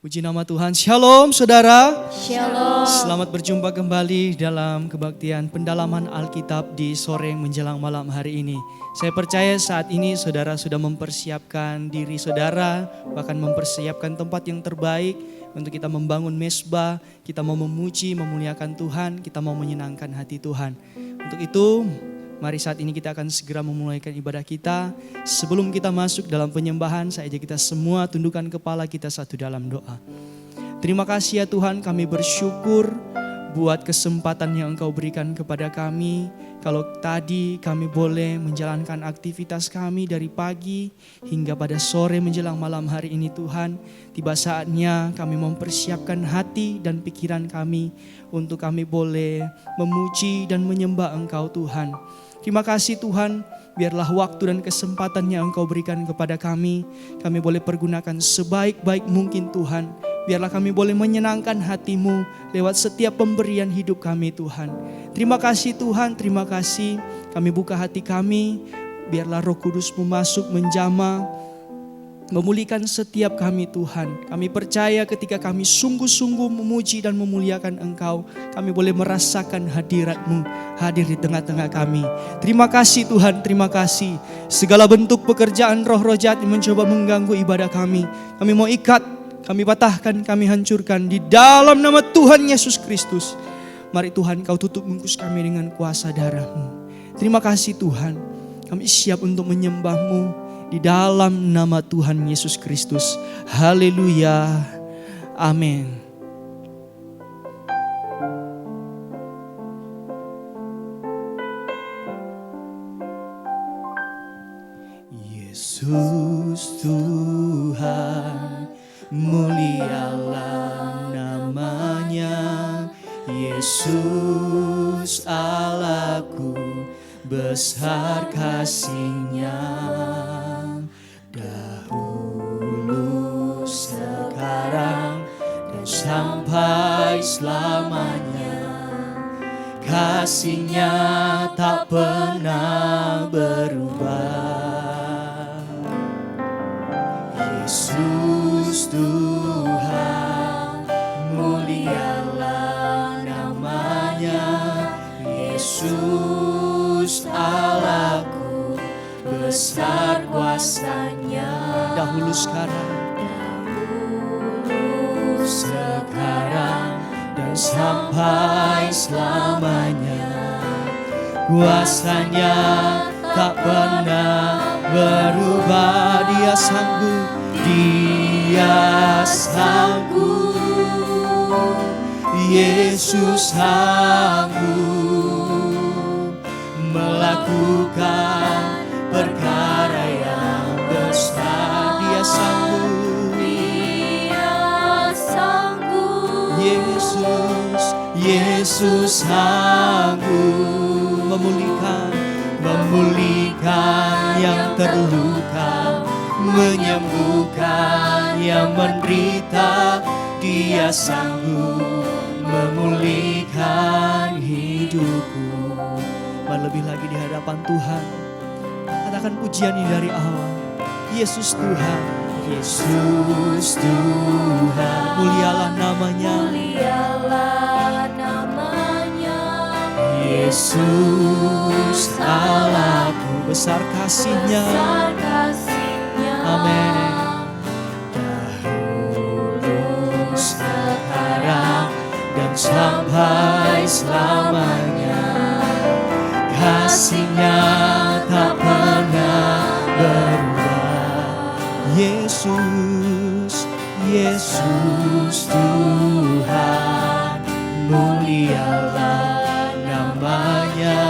Puji nama Tuhan. Shalom saudara. Shalom. Selamat berjumpa kembali dalam kebaktian pendalaman Alkitab di sore menjelang malam hari ini. Saya percaya saat ini saudara sudah mempersiapkan diri saudara, bahkan mempersiapkan tempat yang terbaik untuk kita membangun mezbah, kita mau memuji, memuliakan Tuhan, kita mau menyenangkan hati Tuhan. Untuk itu, mari saat ini kita akan segera memulaikan ibadah kita. Sebelum kita masuk dalam penyembahan, saya ajak kita semua tundukkan kepala kita satu dalam doa. Terima kasih ya Tuhan, kami bersyukur buat kesempatan yang Engkau berikan kepada kami. Kalau tadi kami boleh menjalankan aktivitas kami dari pagi hingga pada sore menjelang malam hari ini Tuhan. Tiba saatnya kami mempersiapkan hati dan pikiran kami untuk kami boleh memuji dan menyembah Engkau Tuhan. Terima kasih Tuhan, biarlah waktu dan kesempatan yang Engkau berikan kepada kami boleh pergunakan sebaik-baik mungkin Tuhan. Biarlah kami boleh menyenangkan hati-Mu lewat setiap pemberian hidup kami Tuhan. Terima kasih Tuhan, terima kasih. Kami buka hati kami, biarlah Roh Kudus-Mu masuk menjamah, memulihkan setiap kami Tuhan. Kami percaya ketika kami sungguh-sungguh memuji dan memuliakan Engkau, kami boleh merasakan hadirat-Mu hadir di tengah-tengah kami. Terima kasih Tuhan, terima kasih. Segala bentuk pekerjaan roh-roh jahat yang mencoba mengganggu ibadah kami mau ikat, kami patahkan, kami hancurkan di dalam nama Tuhan Yesus Kristus. Mari Tuhan Kau tutup bungkus kami dengan kuasa darah-Mu. Terima kasih Tuhan, kami siap untuk menyembah-Mu di dalam nama Tuhan Yesus Kristus. Haleluya. Amin. Yesus Tuhan, mulialah namanya. Yesus Allahku, besar kasih-Nya. Dahulu, sekarang, dan sampai selamanya. Kasih-Nya tak pernah berubah. Yesus Tuhan, mulialah namanya. Yesus Allahku, besar kuasa-Nya. Dahulu sekarang, dan sampai selamanya. Kuasa-Nya tak pernah berubah. Dia sanggup, Yesus sanggup melakukan perkara yang besar. Dia sanggup, Yesus sanggup memulihkan yang terluka, menyembuhkan yang menderita. Dia sanggup memulihkan hidupku. Lebih lagi di hadapan Tuhan, katakan pujian ini dari awal. Yesus Tuhan, Yesus Tuhan, mulialah namanya. Yesus Allahku, besar kasih-Nya. Amin. Dahulu, sekarang, dan sampai selamanya. Kasih-Nya tak pernah berubah. Yesus, Yesus Tuhan, mulialah namanya.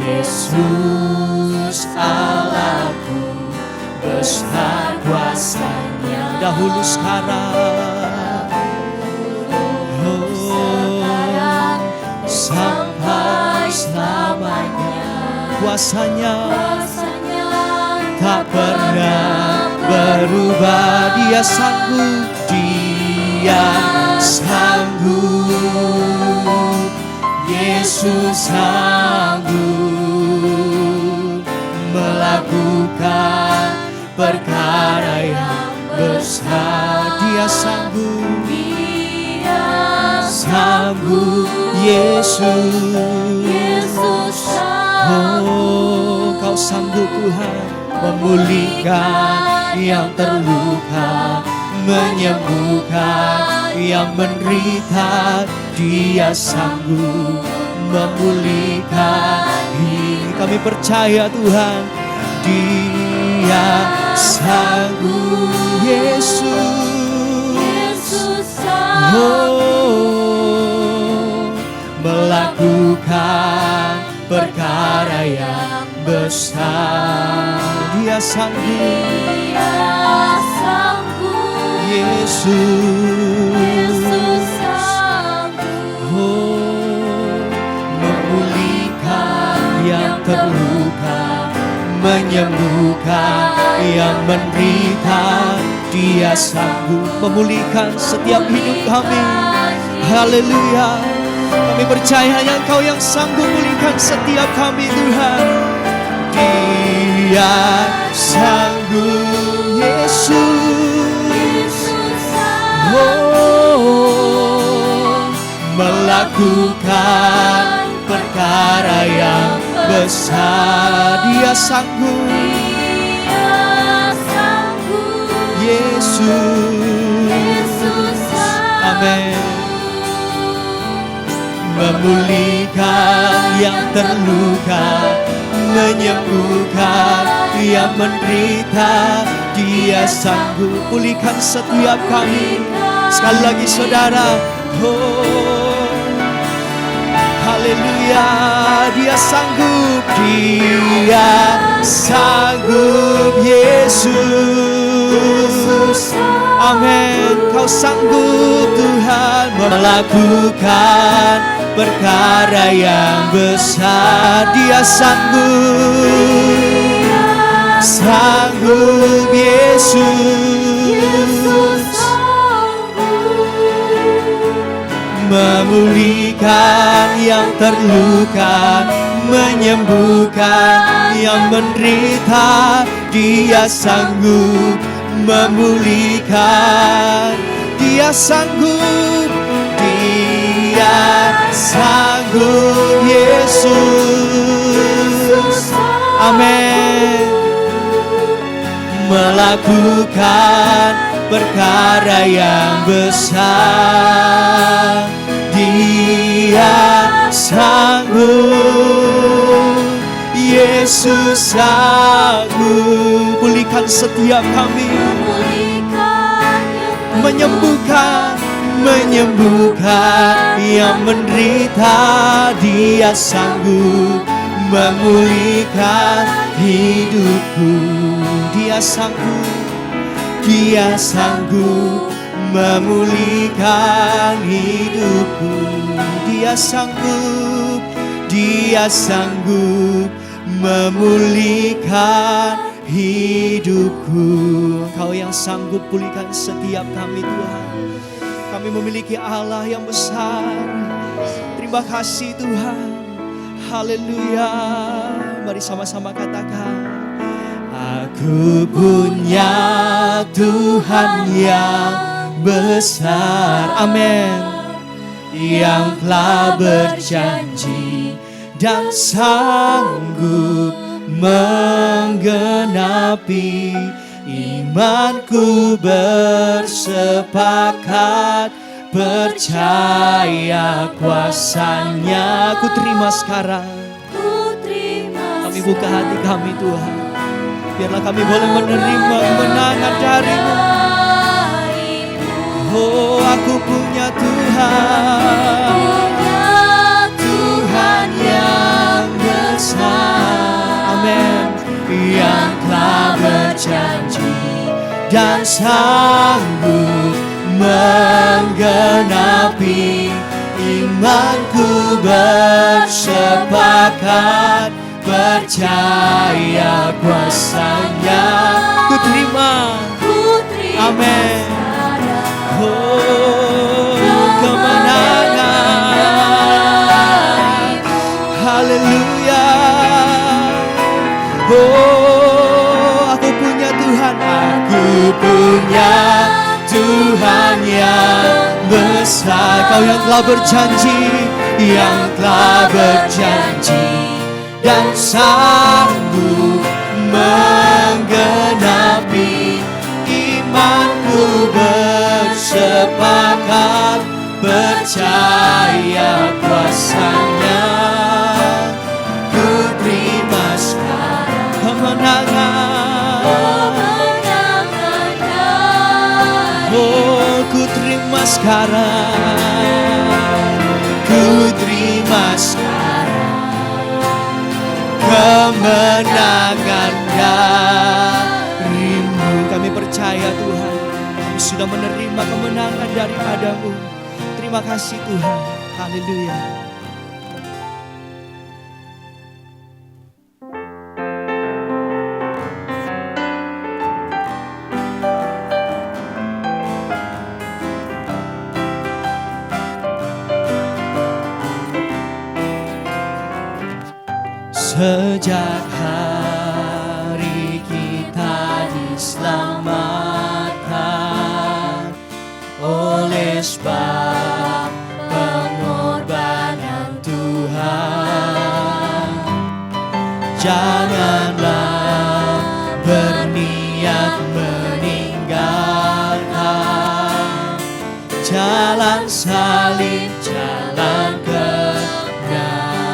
Yesus Allahku, besar kuasa-Nya. Dahulu sekarang, sampai selamanya. Kuasa-Nya tak pernah berubah. Dia sanggup, Yesus sanggup melakukan perkara yang besar. Dia sanggup, Dia sanggup, Yesus. Oh, Kau sanggup Tuhan memulihkan yang terluka, menyembuhkan yang menderita. Dia sanggup memulihkan ini. Kami percaya Tuhan, Dia sanggup, Yesus. Oh, melakukan perkara yang besar. Dia sanggup, Yesus. Oh, memulihkan yang terluka, menyembuhkan yang menderita. Dia sanggup memulihkan setiap hidup kami. Haleluya. Kami percaya yang Kau yang sanggup memulihkan setiap kami Tuhan. Dia sanggup, Yesus. Oh, melakukan perkara yang besar. Dia sanggup, Yesus. Amin. Memulihkan yang terluka, menyembuhkan yang menderita. Dia sanggup pulihkan setiap kami. Sekali lagi saudara, oh haleluya, Dia sanggup, Dia sanggup, Yesus. Amin. Kau sanggup Tuhan melakukan perkara yang besar. Dia sanggup, Yesus. Memulihkan yang terluka, menyembuhkan yang menderita. Dia sanggup memulihkan. Dia sanggup, Yesus. Amin. Melakukan perkara yang besar. Dia sanggup, Yesus sanggup pulihkan setiap kami, menyembuhkan yang menderita. Dia sanggup memulihkan hidupku. Dia sanggup memulihkan hidupku. Dia sanggup memulihkan hidupku. Engkau yang sanggup pulihkan setiap kami Tuhan. Kami memiliki Allah yang besar. Terima kasih Tuhan. Haleluya. Mari sama-sama katakan, aku punya Tuhan yang besar, amin, yang telah berjanji dan sanggup menggenapi. Imanku bersepakat, percaya kuasanya. Ku terima sekarang. Kami buka hati kami Tuhan, biarlah kami boleh menerima kemenangan dari-Mu. Oh, aku punya Tuhan yang besar, amin, yang telah berjanji dan sanggup menggenapi. Imanku bersepakat, percaya kuasanya. Ku terima, amin. Oh, kemenangan, haleluya. Oh, aku punya Tuhan kuasa, Kau yang telah berjanji, yang telah berjanji dan sanggup menggenapi. Imanku bersepakat, percaya kuasanya. Ku terima sekarang kemenangan, oh ku terima sekarang, ku terima sekarang kemenangan darimu. Kami percaya Tuhan, kami sudah menerima kemenangan daripada-Mu. Terima kasih Tuhan. Haleluya. Sejak hari kita diselamatkan oleh sebab pengorbanan Tuhan, janganlah berniat meninggalkan jalan salib, jalan kebenaran.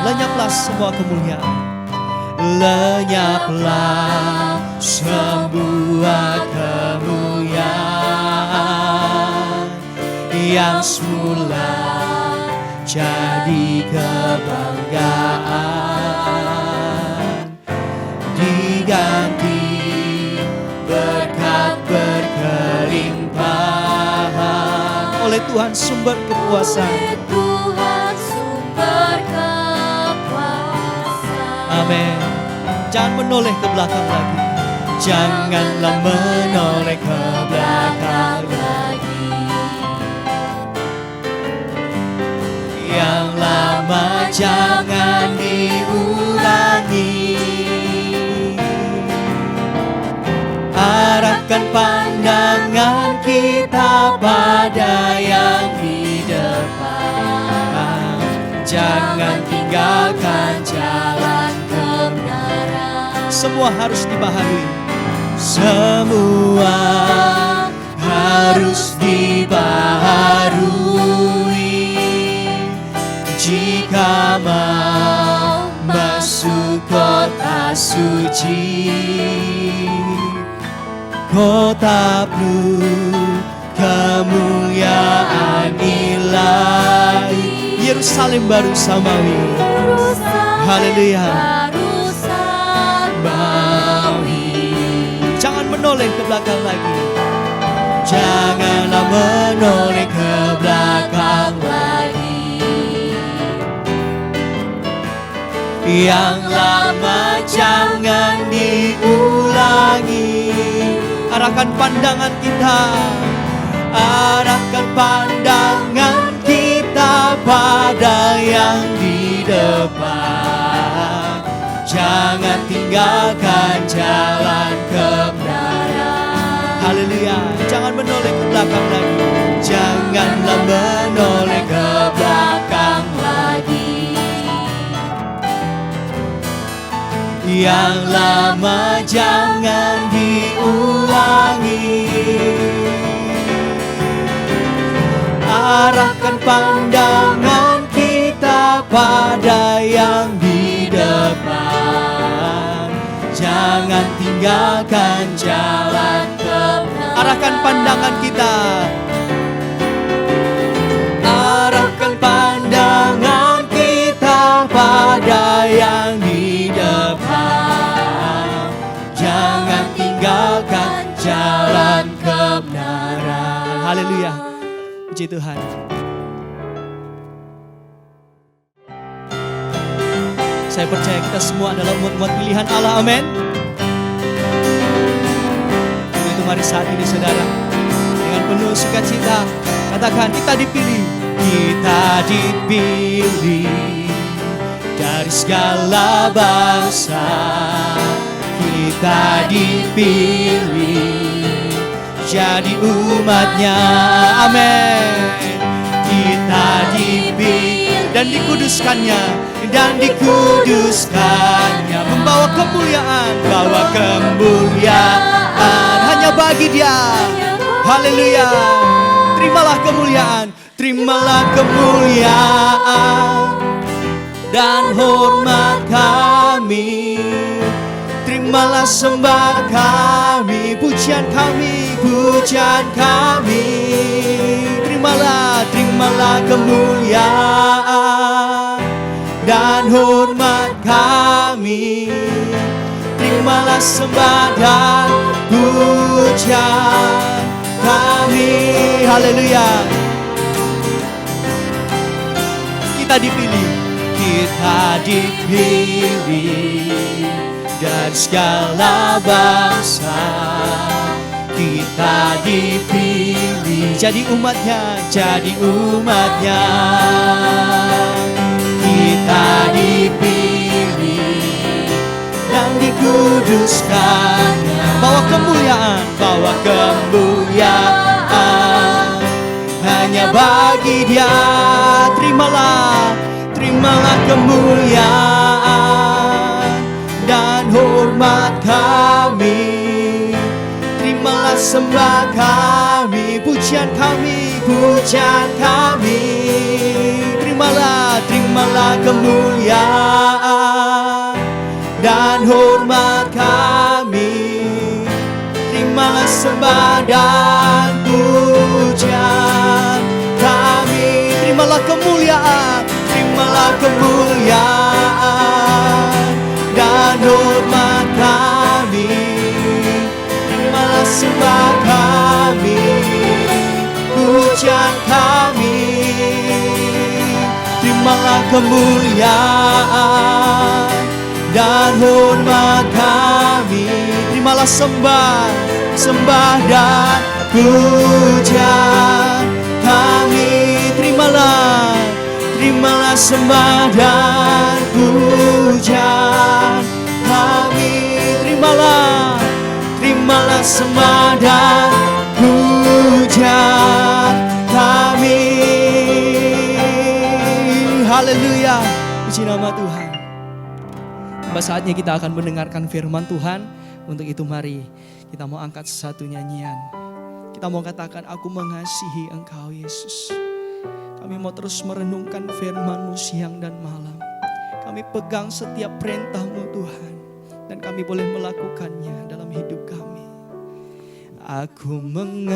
Lenyaplah semua kemuliaan, lenyaplah semua kemuliaan yang semula jadi kebanggaan, diganti berkat berkelimpahan oleh Tuhan sumber kekuasaan. Amin. Jangan menoleh ke belakang lagi. Janganlah menoleh ke belakang lagi. Yang lama jangan diulangi. Arahkan pandangan kita pada yang di depan. Jangan tinggalkan jalan kebenaran. Semua harus dibaharui. Semua harus dibaharui. Jika mau masuk kota suci, kota penuh kemuliaan ilahi, Yerusalem baru samawi. Haleluya. Jangan menoleh ke belakang lagi. Janganlah menoleh ke belakang lagi. Yang lama jangan diulangi. Arahkan pandangan kita. Arahkan pandangan kita pada yang di depan. Jangan tinggalkan jalan kebenaran. Haleluya. Jangan menoleh ke belakang lagi. Janganlah menoleh ke belakang lagi. Yang lama jangan diulangi. Arahkan pandangan kita pada yang di depan. Jangan tinggalkan jalan kebenaran. Arahkan pandangan kita. Arahkan pandangan kita pada yang di depan. Jangan tinggalkan jalan kebenaran. Haleluya. Puji Tuhan. Saya percaya kita semua adalah umat-umat pilihan Allah. Amin. Untuk itu mari saat ini saudara, dengan penuh sukacita katakan, kita dipilih. Kita dipilih dari segala bangsa. Kita dipilih jadi umatnya. Amin. Kita dipilih dan dikuduskannya, membawa kemuliaan, hanya bagi Dia. Haleluya. Terimalah kemuliaan dan hormat kami. Terimalah sembah kami, pujian kami. Terimalah kemuliaan dan hormat kami. Terimalah sembah dan pujian kami. Haleluya. Kita dipilih dari segala bangsa. Kita dipilih jadi umatnya. Kita dipilih dan dikuduskannya, bawa kemuliaan hanya bagi Dia. Terimalah kemuliaan dan hormat kami. Terimalah sembah kami, pujian kami. Terimalah kemuliaan dan hormat kami. Terimalah sembah dan pujian kami. Terimalah kemuliaan dan hormat kami. Terimalah sembah kami, pujian kami. Terimalah kemuliaan dan hormat kami. Terimalah sembah dan pujian kami. Terimalah sembah dan pujian kami. Terimalah sembah dan pujian kami. Haleluya. Puji nama Tuhan. Saatnya kita akan mendengarkan firman Tuhan. Untuk itu mari kita mau angkat satu nyanyian. Kita mau katakan, aku mengasihi Engkau Yesus. Kami mau terus merenungkan firman-Mu siang dan malam. Kami pegang setiap perintah-Mu Tuhan. Dan kami boleh melakukannya dalam hidup kami. Aku mengasihi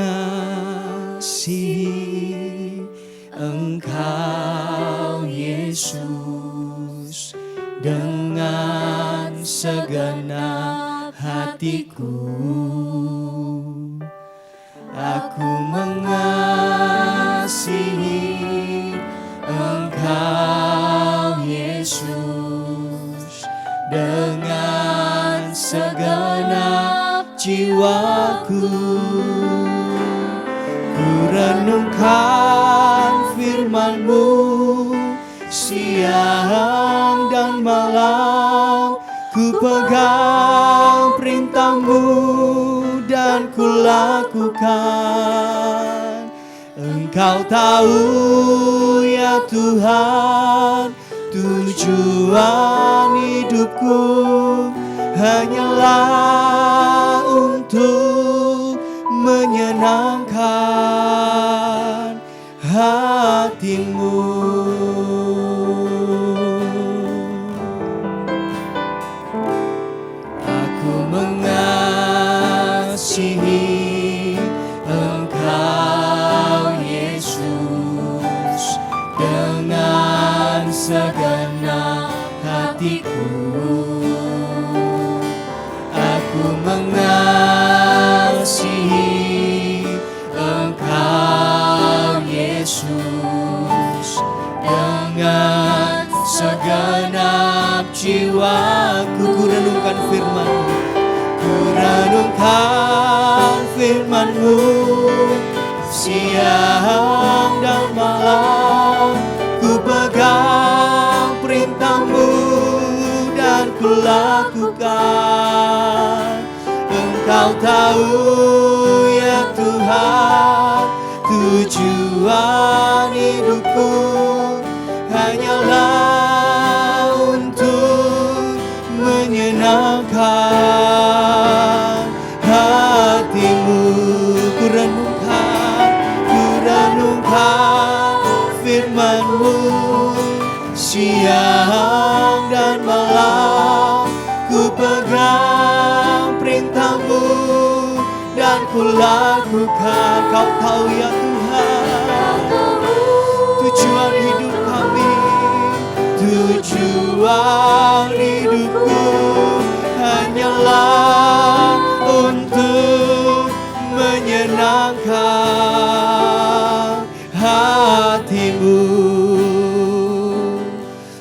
Engkau Yesus dengan segenap hatiku. Aku mengasihi Engkau Yesus dengan segenap jiwaku. Ku renungkan firman-Mu siang dan malam. Ku pegang perintah-Mu dan ku lakukan. Engkau tahu ya Tuhan, tujuan hidupku hanyalah untuk menyenangkan hati-Mu. Aku mengasihi Engkau Yesus dengan segenap hatiku. Aku mengasihi Engkau Yesus dengan segenap jiwaku. Ku renungkan firman-Mu, ku renungkan firman-Mu siang dan malam. Ku pegang perintah-Mu dan ku lakukan. Kau tahu ya Tuhan, tujuan hidupku hanyalah untuk menyenangkan hatimu. Ku renungkan firman-Mu siang dan malam. Ku pegang perintah-Mu dan ku lakukan. Kau tahu ya Tuhan, tujuan hidup kami, tujuan hidupku hanyalah untuk menyenangkan hati-Mu.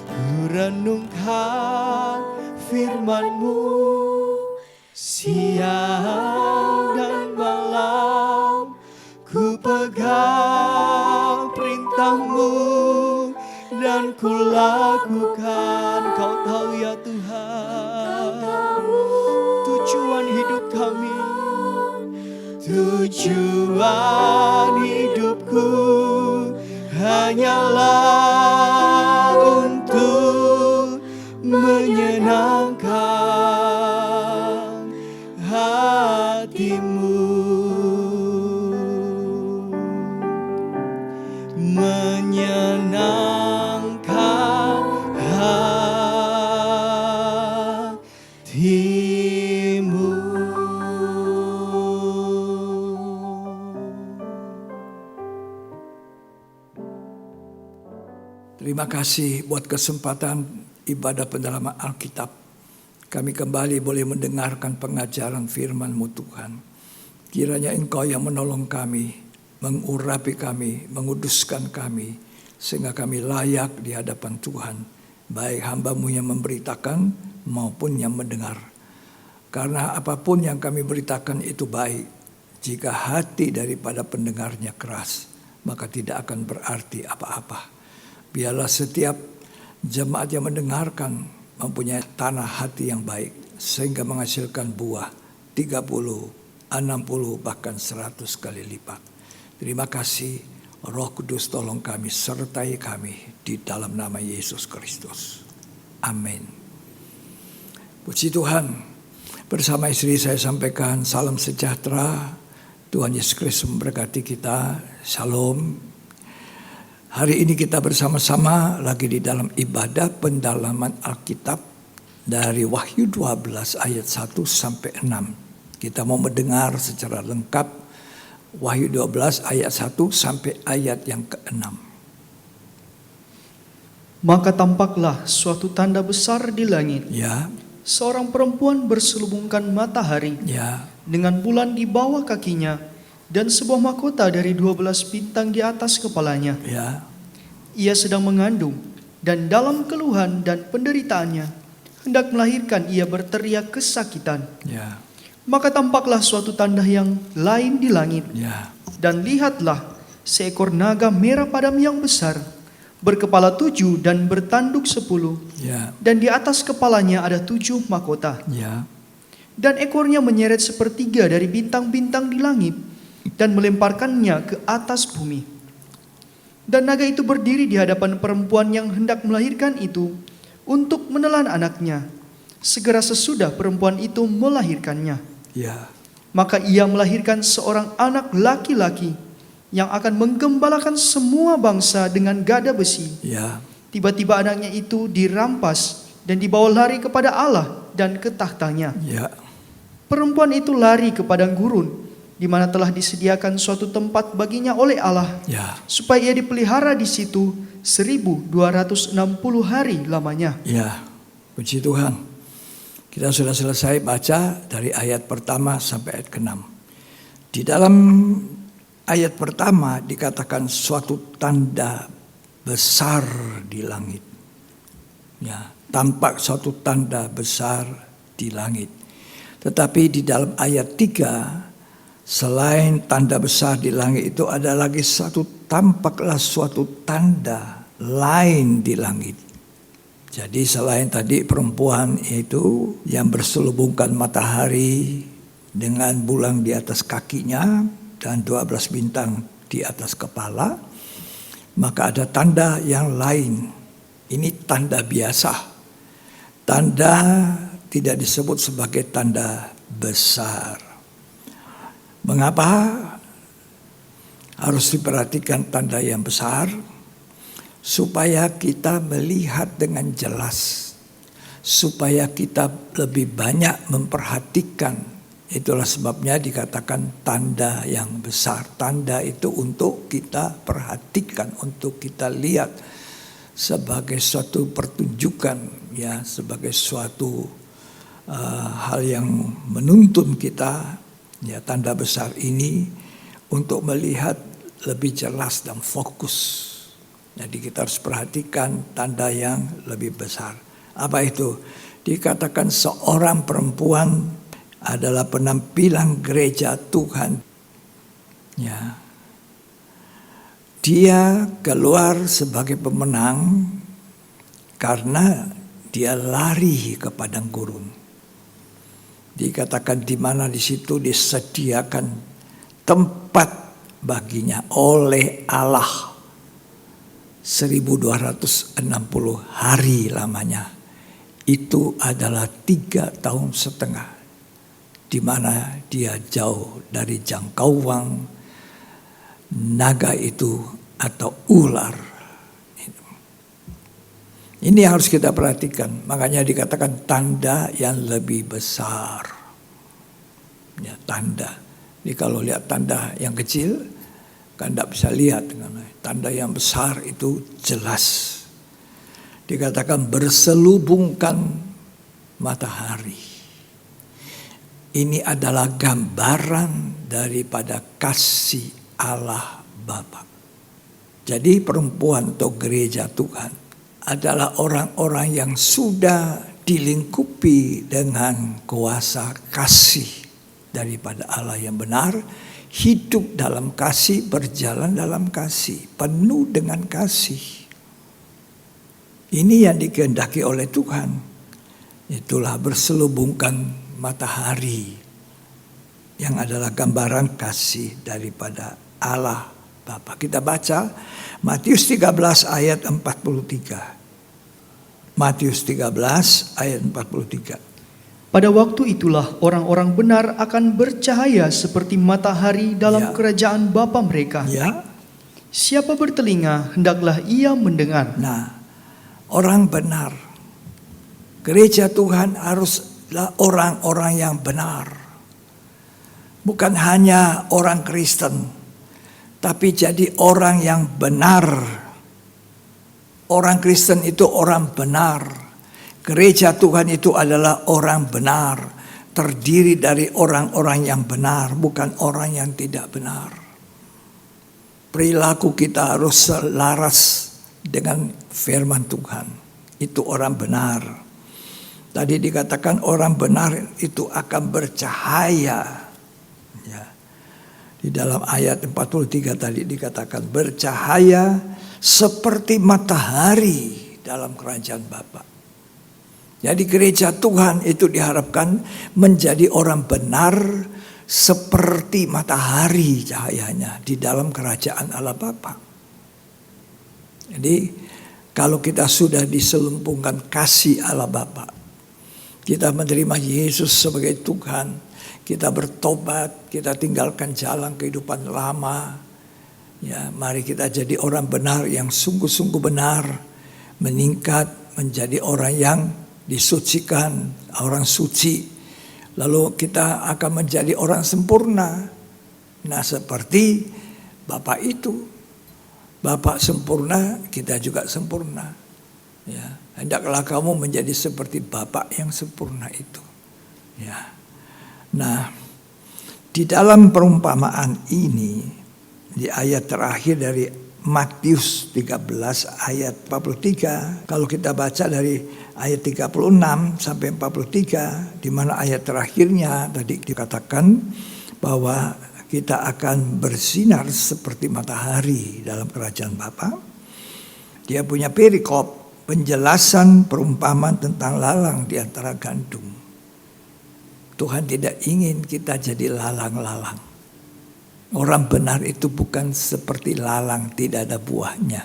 Ku renungkan firman-Mu siang dan malam. Ku pegang perintah-Mu dan ku lakukan. Kau tahu ya Tuhan, tujuan hidup kami, tujuan hidupku hanyalah untuk menyenangkan hati-Mu. Menyenangkan hati-Mu. Terima kasih buat kesempatan ibadah pendalaman Alkitab. Kami kembali boleh mendengarkan pengajaran firman-Mu Tuhan. Kiranya Engkau yang menolong kami, mengurapi kami, menguduskan kami, sehingga kami layak di hadapan Tuhan, baik hamba-Mu yang memberitakan maupun yang mendengar. Karena apapun yang kami beritakan itu baik, jika hati daripada pendengarnya keras, maka tidak akan berarti apa-apa. Biarlah setiap jemaat yang mendengarkan mempunyai tanah hati yang baik, sehingga menghasilkan buah 30, 60, bahkan 100 kali lipat. Terima kasih, Roh Kudus tolong kami, sertai kami di dalam nama Yesus Kristus. Amin. Puji Tuhan, bersama istri saya sampaikan salam sejahtera. Tuhan Yesus Kristus memberkati kita. Shalom. Hari ini kita bersama-sama lagi di dalam ibadah pendalaman Alkitab dari Wahyu 12 ayat 1 sampai 6. Kita mau mendengar secara lengkap Wahyu 12 ayat 1 sampai ayat yang ke-6. Maka tampaklah suatu tanda besar di langit. Ya. Seorang perempuan berselubungkan matahari, Ya. dengan bulan di bawah kakinya, dan sebuah mahkota dari 12 bintang di atas kepalanya. Ya. Ia sedang mengandung, dan dalam keluhan dan penderitaannya hendak melahirkan, ia berteriak kesakitan. Ya. Maka tampaklah suatu tanda yang lain di langit. Ya. Dan lihatlah, seekor naga merah padam yang besar, berkepala 7 dan bertanduk 10, Ya. dan di atas kepalanya ada 7 mahkota. Ya. Dan ekornya menyeret sepertiga dari bintang-bintang di langit, dan melemparkannya ke atas bumi. Dan naga itu berdiri di hadapan perempuan yang hendak melahirkan itu untuk menelan anaknya. Segera sesudah perempuan itu melahirkannya, Ya. maka ia melahirkan seorang anak laki-laki yang akan menggembalakan semua bangsa dengan gada besi. Ya. Tiba-tiba anaknya itu dirampas dan dibawa lari kepada Allah dan ke tahtanya. Ya. Perempuan itu lari ke padang gurun, di mana telah disediakan suatu tempat baginya oleh Allah, Ya. supaya ia dipelihara di situ 1260 hari lamanya. Ya. Puji Tuhan. Kita sudah selesai baca dari ayat pertama sampai ayat ke-6. Di dalam ayat pertama dikatakan suatu tanda besar di langit. Ya, tampak suatu tanda besar di langit. Tetapi di dalam ayat 3, selain tanda besar di langit itu ada lagi tampaklah suatu tanda lain di langit. Jadi selain tadi perempuan itu yang berselubungkan matahari dengan bulan di atas kakinya dan 12 bintang di atas kepala. Maka ada tanda yang lain. Ini tanda biasa. Tanda tidak disebut sebagai tanda besar. Mengapa harus diperhatikan tanda yang besar? Supaya kita melihat dengan jelas. Supaya kita lebih banyak memperhatikan. Itulah sebabnya dikatakan tanda yang besar. Tanda itu untuk kita perhatikan, untuk kita lihat sebagai suatu pertunjukan, ya, sebagai suatu hal yang menuntun kita, ya, tanda besar ini untuk melihat lebih jelas dan fokus. Jadi kita harus perhatikan tanda yang lebih besar. Apa itu? Dikatakan seorang perempuan adalah penampilan gereja Tuhan. Ya. Dia keluar sebagai pemenang karena dia lari ke padang gurun. Dikatakan di mana di situ disediakan tempat baginya oleh Allah 1260 hari lamanya. Itu adalah 3,5 tahun, di mana dia jauh dari jangkauan naga itu atau ular. Ini harus kita perhatikan. Makanya dikatakan tanda yang lebih besar. Ya, tanda. Jadi kalau lihat tanda yang kecil, kan tidak bisa lihat. Tanda yang besar itu jelas. Dikatakan berselubungkan matahari. Ini adalah gambaran daripada kasih Allah Bapa. Jadi perempuan atau gereja Tuhan adalah orang-orang yang sudah dilingkupi dengan kuasa kasih daripada Allah yang benar, hidup dalam kasih, berjalan dalam kasih, penuh dengan kasih. Ini yang dikehendaki oleh Tuhan. Itulah berselubungkan matahari yang adalah gambaran kasih daripada Allah Bapa. Kita baca Matius 13 ayat 43. Matius 13 ayat 43. Pada waktu itulah orang-orang benar akan bercahaya seperti matahari dalam kerajaan Bapa mereka. Ya. Siapa bertelinga hendaklah ia mendengar. Nah, orang benar. Gereja Tuhan haruslah orang-orang yang benar. Bukan hanya orang Kristen, tapi jadi orang yang benar. Orang Kristen itu orang benar. Gereja Tuhan itu adalah orang benar. Terdiri dari orang-orang yang benar, bukan orang yang tidak benar. Perilaku kita harus selaras dengan firman Tuhan. Itu orang benar. Tadi dikatakan orang benar itu akan bercahaya. Ya. Di dalam ayat 43 tadi dikatakan bercahaya seperti matahari dalam kerajaan Bapa. Jadi gereja Tuhan itu diharapkan menjadi orang benar seperti matahari cahayanya di dalam kerajaan Allah Bapa. Jadi kalau kita sudah diselubungkan kasih Allah Bapa, kita menerima Yesus sebagai Tuhan, kita bertobat, kita tinggalkan jalan kehidupan lama. Ya, mari kita jadi orang benar yang sungguh-sungguh benar, meningkat menjadi orang yang disucikan, orang suci. Lalu kita akan menjadi orang sempurna. Nah, seperti Bapak itu. Bapak sempurna, kita juga sempurna. Ya, hendaklah kamu menjadi seperti Bapak yang sempurna itu. Ya. Nah, di dalam perumpamaan ini, di ayat terakhir dari Matius 13 ayat 43, kalau kita baca dari ayat 36 sampai 43, di mana ayat terakhirnya tadi dikatakan bahwa kita akan bersinar seperti matahari dalam kerajaan Bapa. Dia punya perikop, penjelasan perumpamaan tentang lalang di antara gandum. Tuhan tidak ingin kita jadi lalang-lalang. Orang benar itu bukan seperti lalang, tidak ada buahnya.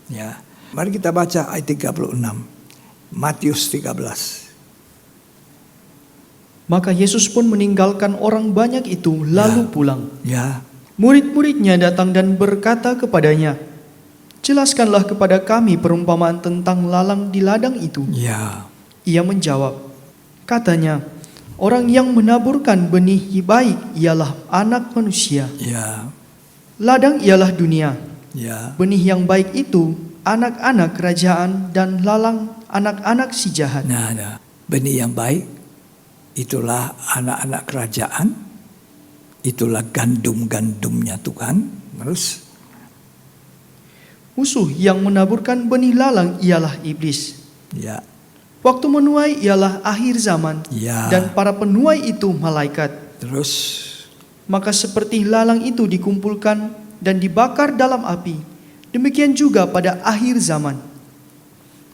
Ya, mari kita baca ayat 36. Matius 13. Maka Yesus pun meninggalkan orang banyak itu lalu pulang. Ya, Murid-muridnya datang dan berkata kepadanya, "Jelaskanlah kepada kami perumpamaan tentang lalang di ladang itu." ya, Ia menjawab, katanya, "Orang yang menaburkan benih baik ialah anak manusia. ya, Ladang ialah dunia. ya, Benih yang baik itu anak-anak kerajaan dan lalang anak-anak si jahat." nah, benih yang baik itulah anak-anak kerajaan, itulah gandum-gandumnya Tuhan. Terus, Musuh yang menaburkan benih lalang ialah iblis. ya, Waktu menuai ialah akhir zaman, ya, dan para penuai itu malaikat. terus, Maka seperti lalang itu dikumpulkan dan dibakar dalam api, demikian juga pada akhir zaman.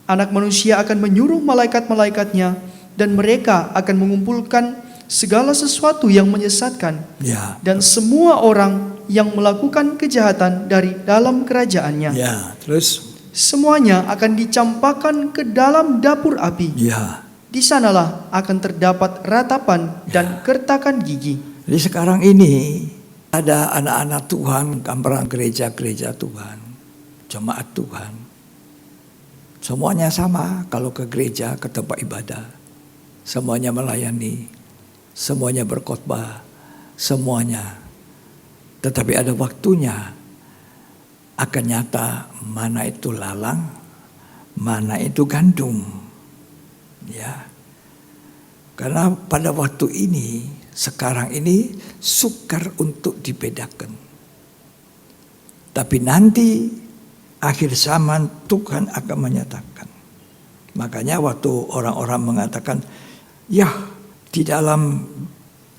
Anak manusia akan menyuruh malaikat-malaikatnya, dan mereka akan mengumpulkan segala sesuatu yang menyesatkan, ya, dan semua orang yang melakukan kejahatan dari dalam kerajaannya. ya, terus, Semuanya akan dicampakkan ke dalam dapur api. ya. Di sanalah akan terdapat ratapan dan kertakan gigi. Jadi sekarang ini ada anak-anak Tuhan, gambaran gereja-gereja Tuhan, jemaat Tuhan. Semuanya sama kalau ke gereja, ke tempat ibadah. Semuanya melayani, semuanya berkhotbah, semuanya. Tetapi ada waktunya akan nyata mana itu lalang, mana itu gandum. Ya. Karena pada waktu ini, sekarang ini sukar untuk dibedakan. Tapi nanti akhir zaman Tuhan akan menyatakan. Makanya waktu orang-orang mengatakan, ya di dalam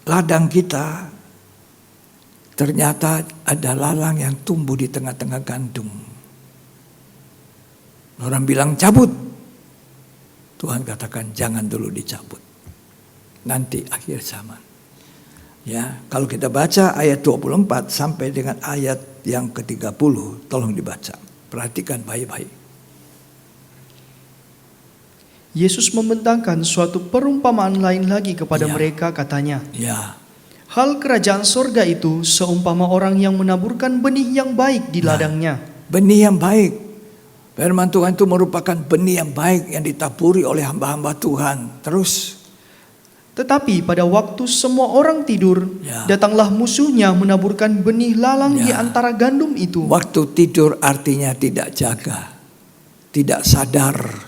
ladang kita ternyata ada lalang yang tumbuh di tengah-tengah gandum. Orang bilang cabut. Tuhan katakan jangan dulu dicabut. Nanti akhir zaman. Ya, kalau kita baca ayat 24 sampai dengan ayat yang ke-30, tolong dibaca. Perhatikan baik-baik. Yesus membentangkan suatu perumpamaan lain lagi kepada Ya. mereka, katanya, Ya, "Hal kerajaan sorga itu seumpama orang yang menaburkan benih yang baik di ladangnya. benih yang baik. Firman Tuhan itu merupakan benih yang baik yang ditaburi oleh hamba-hamba Tuhan. Terus, Tetapi pada waktu semua orang tidur, Ya. datanglah musuhnya menaburkan benih lalang di Ya. antara gandum itu. waktu tidur artinya tidak jaga, tidak sadar.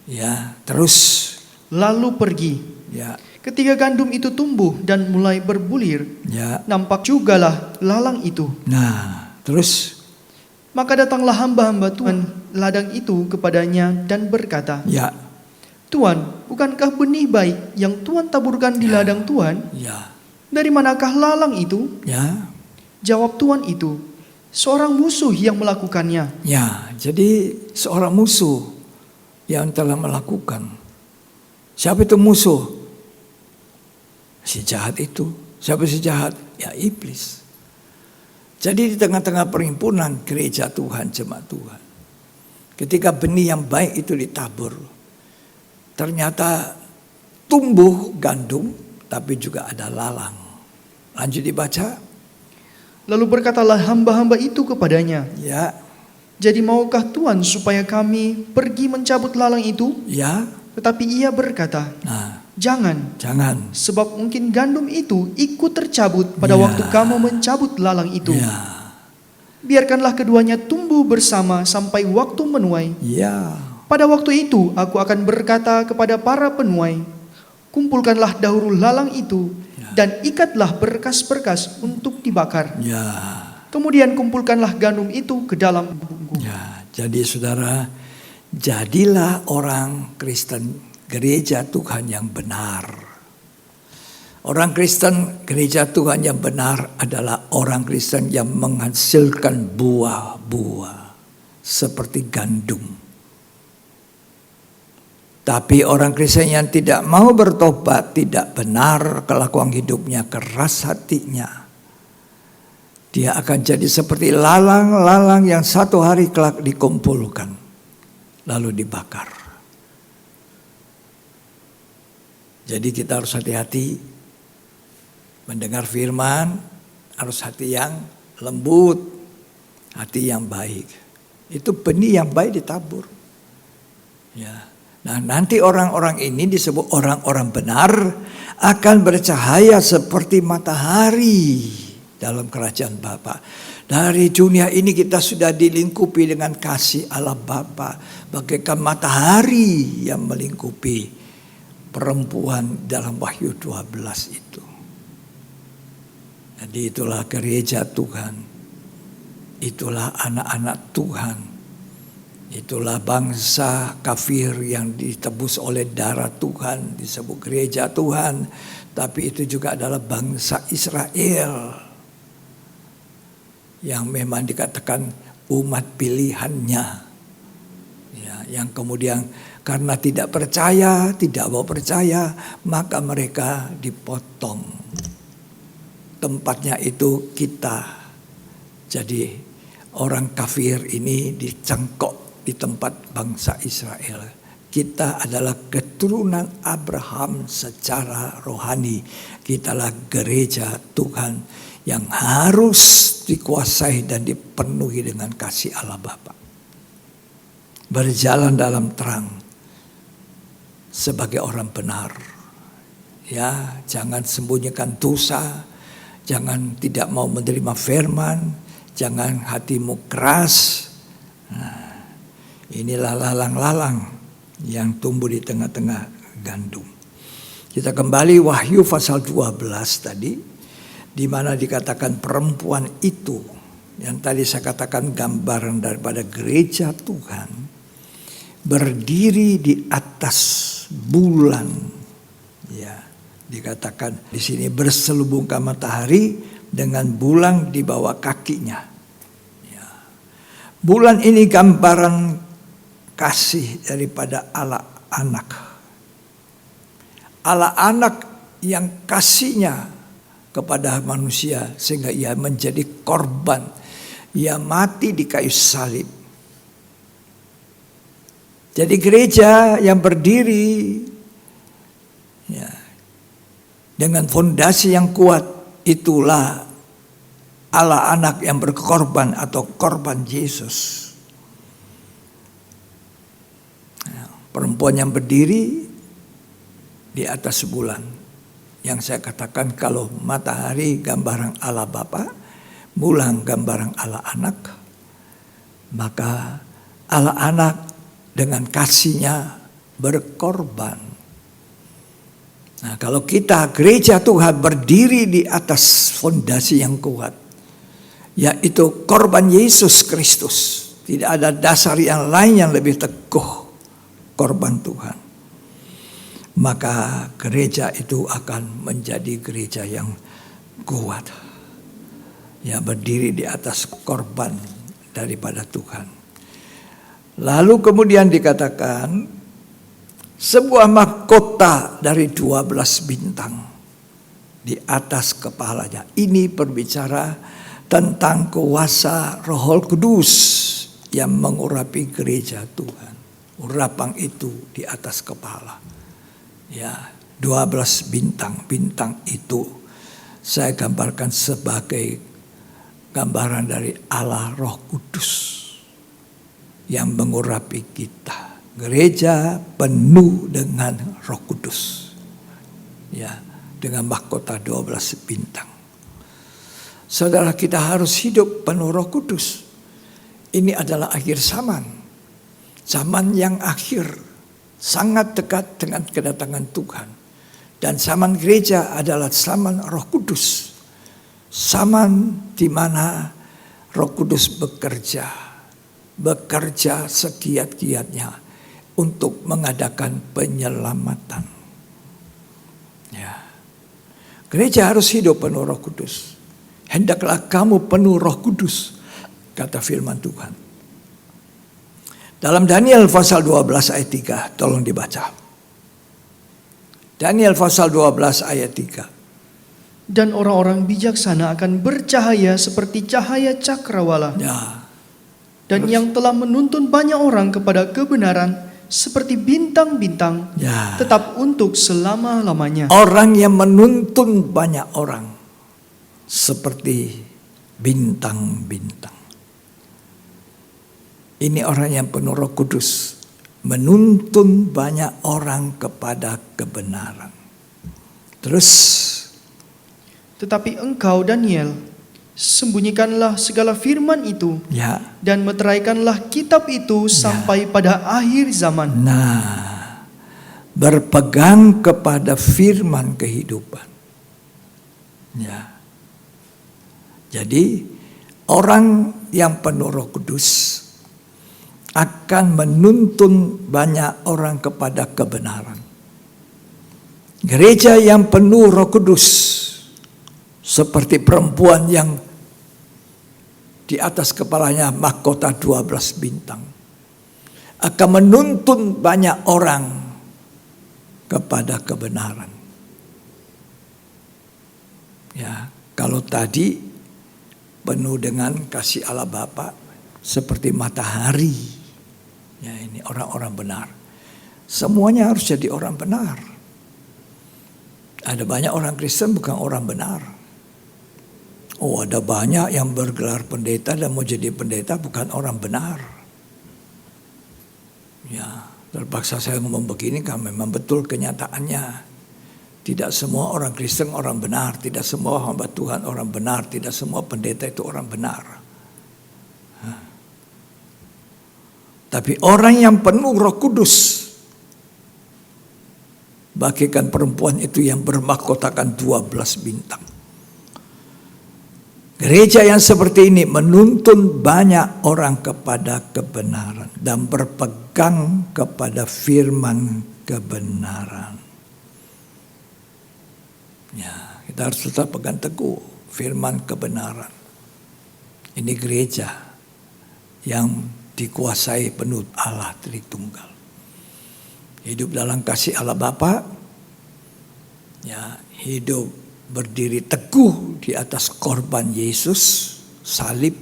Ya, terus, Lalu pergi. ya, Ketika gandum itu tumbuh dan mulai berbulir, ya. nampak jugalah lalang itu. Nah, terus, Maka datanglah hamba-hamba Tuhan ladang itu kepadanya dan berkata, ya, "Tuan, bukankah benih baik yang Tuan taburkan di ladang Tuan? ya, Dari manakah lalang itu?" ya, Jawab Tuan itu, "Seorang musuh yang melakukannya." ya. Jadi seorang musuh yang telah melakukan. Siapa itu musuh? Si jahat itu. Siapa si jahat? Ya iblis. Jadi di tengah-tengah perhimpunan gereja Tuhan, jemaat Tuhan. Ketika benih yang baik itu ditabur. Ternyata tumbuh gandum, tapi juga ada lalang. Lanjut dibaca. Lalu berkatalah hamba-hamba itu kepadanya, Ya, "Jadi maukah Tuan supaya kami pergi mencabut lalang itu?" ya. Tetapi ia berkata, Nah, "Jangan, jangan. sebab mungkin gandum itu ikut tercabut pada Ya. waktu kamu mencabut lalang itu. Ya, Biarkanlah keduanya tumbuh bersama sampai waktu menuai. ya, Pada waktu itu aku akan berkata kepada para penuai, kumpulkanlah dahulu lalang itu dan ikatlah berkas-berkas untuk dibakar. ya. Kemudian kumpulkanlah gandum itu ke dalam bungkuk." Ya, jadi saudara, jadilah orang Kristen gereja Tuhan yang benar. Orang Kristen gereja Tuhan yang benar adalah orang Kristen yang menghasilkan buah-buah seperti gandum. Tapi orang Kristen yang tidak mau bertobat, tidak benar kelakuan hidupnya, keras hatinya, dia akan jadi seperti lalang-lalang yang satu hari kelak dikumpulkan, lalu dibakar. Jadi kita harus hati-hati mendengar firman, harus hati yang lembut, hati yang baik. Itu benih yang baik ditabur. Ya. Nah, nanti orang-orang ini disebut orang-orang benar akan bercahaya seperti matahari dalam kerajaan Bapa. Dari dunia ini kita sudah dilingkupi dengan kasih Allah Bapa, bagaikan matahari yang melingkupi perempuan dalam Wahyu 12 itu. Jadi itulah gereja Tuhan, itulah anak-anak Tuhan. Itulah bangsa kafir yang ditebus oleh darah Tuhan, disebut gereja Tuhan. Tapi itu juga adalah bangsa Israel yang memang dikatakan umat pilihannya. Ya, yang kemudian karena tidak percaya, tidak mau percaya, maka mereka dipotong. Tempatnya itu kita. Jadi orang kafir ini dicengkok di tempat bangsa Israel. Kita adalah keturunan Abraham secara rohani. Kitalah gereja Tuhan yang harus dikuasai dan dipenuhi dengan kasih Allah Bapa. Berjalan dalam terang sebagai orang benar. Ya, jangan sembunyikan dosa, jangan tidak mau menerima firman, jangan hatimu keras. Nah, inilah lalang-lalang yang tumbuh di tengah-tengah gandum. Kita kembali Wahyu pasal 12 tadi, di mana dikatakan perempuan itu, yang tadi saya katakan gambaran daripada gereja Tuhan, berdiri di atas bulan. Ya, dikatakan di sini berselubungkan matahari dengan bulan di bawah kakinya. Ya. Bulan ini gambaran kasih daripada Allah anak. Allah anak yang kasihnya kepada manusia sehingga ia menjadi korban. Ia mati di kayu salib. Jadi gereja yang berdiri ya, dengan fondasi yang kuat, itulah Allah anak yang berkorban atau korban Yesus. Perempuan yang berdiri di atas bulan. Yang saya katakan kalau matahari gambaran Allah Bapa, bulan gambaran Allah Anak, maka Allah Anak dengan kasihnya berkorban. Nah, kalau kita gereja Tuhan berdiri di atas fondasi yang kuat, yaitu korban Yesus Kristus. Tidak ada dasar yang lain yang lebih teguh, korban Tuhan. Maka gereja itu akan menjadi gereja yang kuat. Ya, berdiri di atas korban daripada Tuhan. Lalu kemudian dikatakan sebuah mahkota dari 12 bintang di atas kepalanya. Ini berbicara tentang kuasa Roh Kudus yang mengurapi gereja Tuhan. Urapan itu di atas kepala. Ya, 12 bintang. Bintang itu saya gambarkan sebagai gambaran dari Allah Roh Kudus yang mengurapi kita. Gereja penuh dengan Roh Kudus. Ya, dengan mahkota 12 bintang. Saudara, kita harus hidup penuh Roh Kudus. Ini adalah akhir zaman. Zaman yang akhir. Sangat dekat dengan kedatangan Tuhan. Dan zaman gereja adalah zaman Roh Kudus. Zaman di mana Roh Kudus bekerja. Bekerja segiat-giatnya untuk mengadakan penyelamatan. Ya. Gereja harus hidup penuh Roh Kudus. Hendaklah kamu penuh Roh Kudus, kata firman Tuhan. Dalam Daniel pasal 12 ayat 3, tolong dibaca. Daniel pasal 12 ayat 3. Dan orang-orang bijaksana akan bercahaya seperti cahaya cakrawala. Ya, Dan yang telah menuntun banyak orang kepada kebenaran seperti bintang-bintang, ya. tetap untuk selama-lamanya. Orang yang menuntun banyak orang seperti bintang-bintang. Ini orang yang penuh Roh Kudus, menuntun banyak orang kepada kebenaran. Terus, Tetapi engkau Daniel, sembunyikanlah segala firman itu ya. dan meteraikanlah kitab itu sampai pada akhir zaman. Nah, berpegang kepada firman kehidupan. Ya. Jadi, orang yang penuh Roh Kudus akan menuntun banyak orang kepada kebenaran. Gereja yang penuh Roh Kudus seperti perempuan yang di atas kepalanya mahkota 12 bintang akan menuntun banyak orang kepada kebenaran. Ya, kalau tadi penuh dengan kasih Allah Bapa seperti matahari. Ya, ini orang-orang benar. Semuanya harus jadi orang benar. Ada banyak orang Kristen bukan orang benar. Oh, ada banyak yang bergelar pendeta dan mau jadi pendeta bukan orang benar. Ya, terpaksa saya ngomong begini kan memang betul kenyataannya. Tidak semua orang Kristen orang benar, tidak semua hamba Tuhan orang benar, tidak semua pendeta itu orang benar. Tapi orang yang penuh Roh Kudus, bagaikan perempuan itu yang bermahkotakan 12 bintang. Gereja yang seperti ini menuntun banyak orang kepada kebenaran dan berpegang kepada firman kebenaran. Ya, kita harus tetap pegang teguh firman kebenaran. Ini gereja yang dikuasai penuh Allah Tritunggal. Hidup dalam kasih Allah Bapa, ya, hidup berdiri teguh di atas korban Yesus, salib,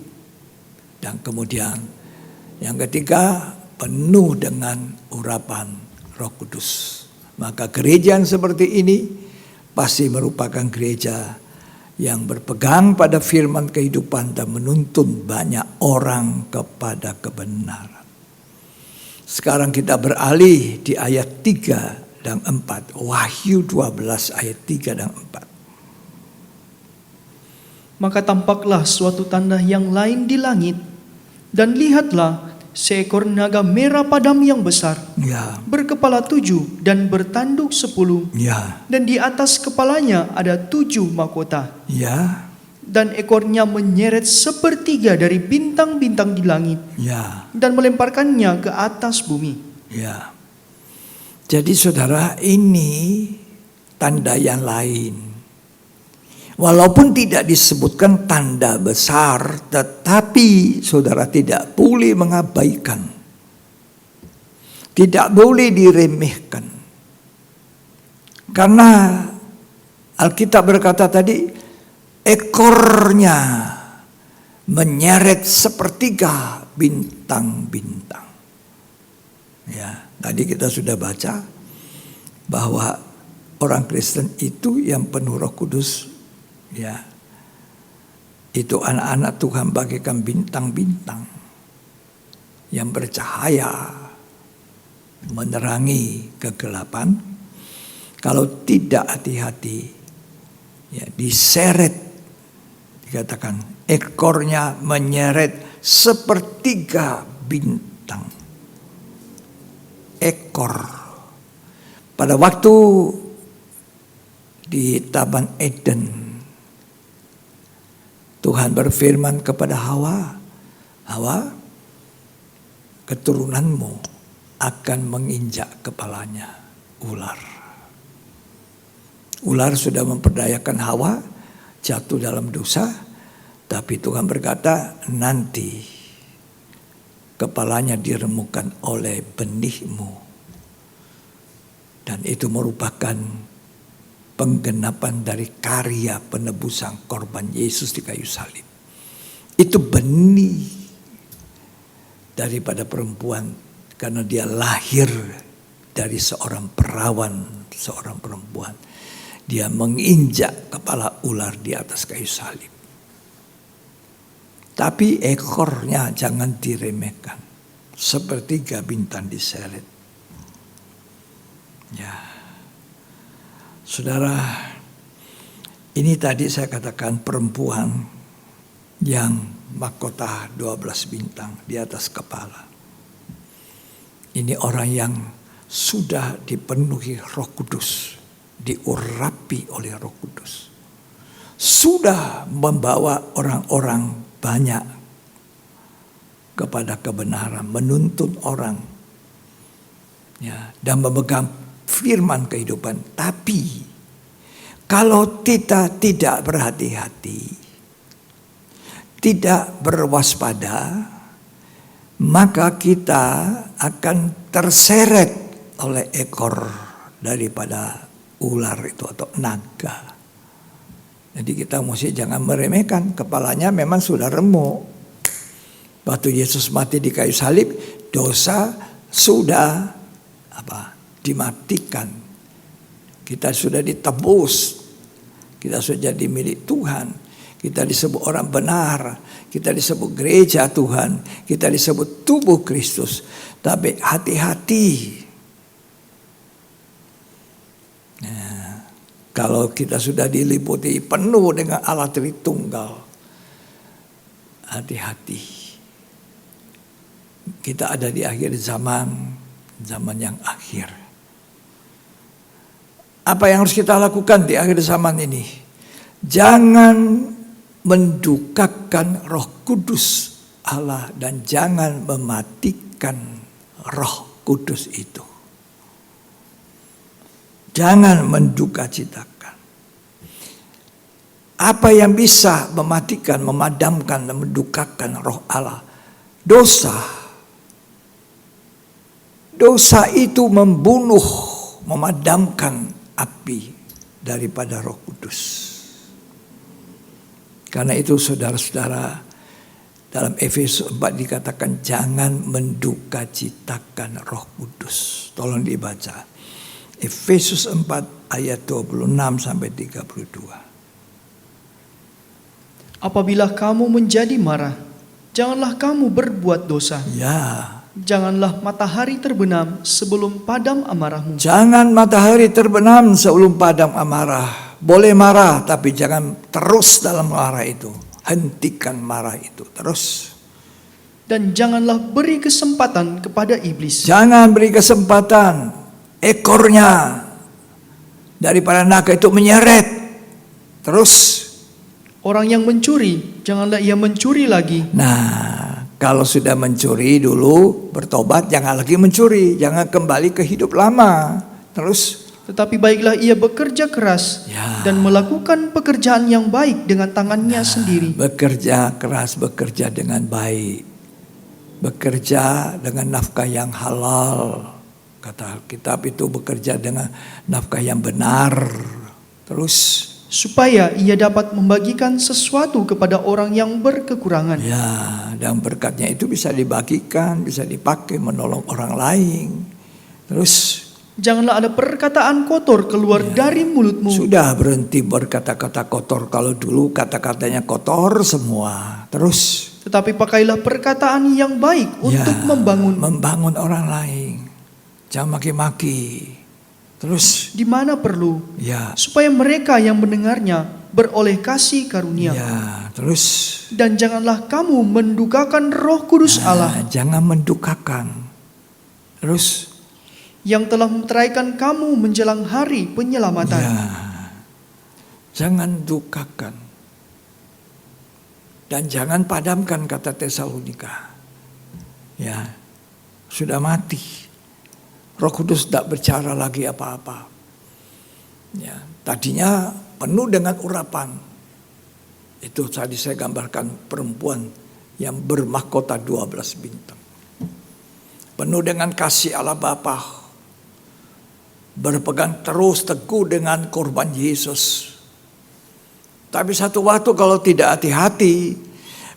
dan kemudian yang ketiga penuh dengan urapan Roh Kudus. Maka gereja yang seperti ini pasti merupakan gereja yang berpegang pada firman kehidupan dan menuntun banyak orang kepada kebenaran. Sekarang kita beralih di ayat 3 dan 4. Wahyu 12 ayat 3 dan 4. Maka tampaklah suatu tanda yang lain di langit, dan lihatlah seekor naga merah padam yang besar, Ya, berkepala 7 dan bertanduk 10, ya, dan di atas kepalanya ada 7 mahkota, ya, dan ekornya menyeret sepertiga dari bintang-bintang di langit, ya, dan melemparkannya ke atas bumi. ya. Jadi saudara, ini tanda yang lain. Walaupun tidak disebutkan tanda besar, tetapi saudara tidak boleh mengabaikan. Tidak boleh diremehkan. Karena Alkitab berkata tadi, ekornya menyeret sepertiga bintang-bintang. Ya, tadi kita sudah baca bahwa orang Kristen itu yang penuh Roh Kudus, ya, itu anak-anak Tuhan bagaikan bintang-bintang yang bercahaya menerangi kegelapan. Kalau tidak hati-hati, ya, diseret, dikatakan ekornya menyeret sepertiga bintang. Ekor. Pada waktu di Taman Eden, Tuhan berfirman kepada Hawa, Hawa, keturunanmu akan menginjak kepalanya ular. Ular sudah memperdayakan Hawa jatuh dalam dosa, tapi Tuhan berkata nanti kepalanya diremukkan oleh benihmu. Dan itu merupakan penggenapan dari karya penebusan korban Yesus di kayu salib. Itu benih daripada perempuan, karena dia lahir dari seorang perawan, seorang perempuan. Dia menginjak kepala ular di atas kayu salib. Tapi ekornya jangan diremehkan, sepertiga bintang diseret. Ya, saudara, ini tadi saya katakan perempuan yang mahkota 12 bintang di atas kepala. Ini orang yang sudah dipenuhi Roh Kudus, diurapi oleh Roh Kudus. Sudah membawa orang-orang banyak kepada kebenaran, menuntun orang, ya, dan memegang firman kehidupan. Tapi kalau kita tidak berhati-hati, tidak berwaspada, maka kita akan terseret oleh ekor daripada ular itu atau naga. Jadi kita mesti jangan meremehkan, kepalanya memang sudah remuk. Waktu Yesus mati di kayu salib, dosa sudah dimatikan. Kita sudah ditebus. Kita sudah jadi milik Tuhan. Kita disebut orang benar. Kita disebut gereja Tuhan. Kita disebut tubuh Kristus. Tapi hati-hati. Nah, kalau kita sudah diliputi penuh dengan Allah Tritunggal, hati-hati. Kita ada di akhir zaman, zaman yang akhir. Apa yang harus kita lakukan di akhir zaman ini? Jangan mendukakan Roh Kudus Allah dan jangan mematikan Roh Kudus itu. Jangan mendukacitakan. Apa yang bisa mematikan, memadamkan dan mendukakan Roh Allah? Dosa. Dosa itu membunuh, memadamkan api daripada Roh Kudus. Karena itu saudara-saudara, dalam Efesus 4 dikatakan jangan mendukacitakan Roh Kudus. Tolong dibaca. Efesus 4 ayat 26 sampai 32. Apabila kamu menjadi marah, janganlah kamu berbuat dosa. Ya. Janganlah matahari terbenam sebelum padam amarahmu. Jangan matahari terbenam sebelum padam amarah. Boleh marah, tapi jangan terus dalam marah itu. Hentikan marah itu terus. Dan janganlah beri kesempatan kepada iblis. Jangan beri kesempatan ekornya daripada naga itu menyeret. Terus. Orang yang mencuri, janganlah ia mencuri lagi. Nah, kalau sudah mencuri dulu, bertobat, jangan lagi mencuri. Jangan kembali ke hidup lama. Terus. Tetapi baiklah ia bekerja keras dan melakukan pekerjaan yang baik dengan tangannya sendiri. Bekerja keras, bekerja dengan baik. Bekerja dengan nafkah yang halal. Kata Alkitab itu bekerja dengan nafkah yang benar. Terus. Supaya ia dapat membagikan sesuatu kepada orang yang berkekurangan. Ya, dan berkatnya itu bisa dibagikan, bisa dipakai menolong orang lain. Terus. Janganlah ada perkataan kotor keluar dari mulutmu. Sudah berhenti berkata-kata kotor. Kalau dulu kata-katanya kotor semua. Terus. Tetapi pakailah perkataan yang baik untuk membangun orang lain. Jangan maki-maki. Terus. Di mana perlu. Ya. Supaya mereka yang mendengarnya beroleh kasih karunia. Ya, terus. Dan janganlah kamu mendukakan Roh Kudus Allah. Jangan mendukakan. Terus. Yang telah menteraikan kamu menjelang hari penyelamatan. Ya. Jangan dukakan. Dan jangan padamkan, kata Tesalonika. Ya. Sudah mati. Roh Kudus tidak berbicara lagi apa-apa. Ya. Tadinya penuh dengan urapan. Itu tadi saya gambarkan perempuan yang bermahkota 12 bintang. penuh dengan kasih Allah Bapa, berpegang terus teguh dengan korban Yesus. Tapi satu waktu kalau tidak hati-hati,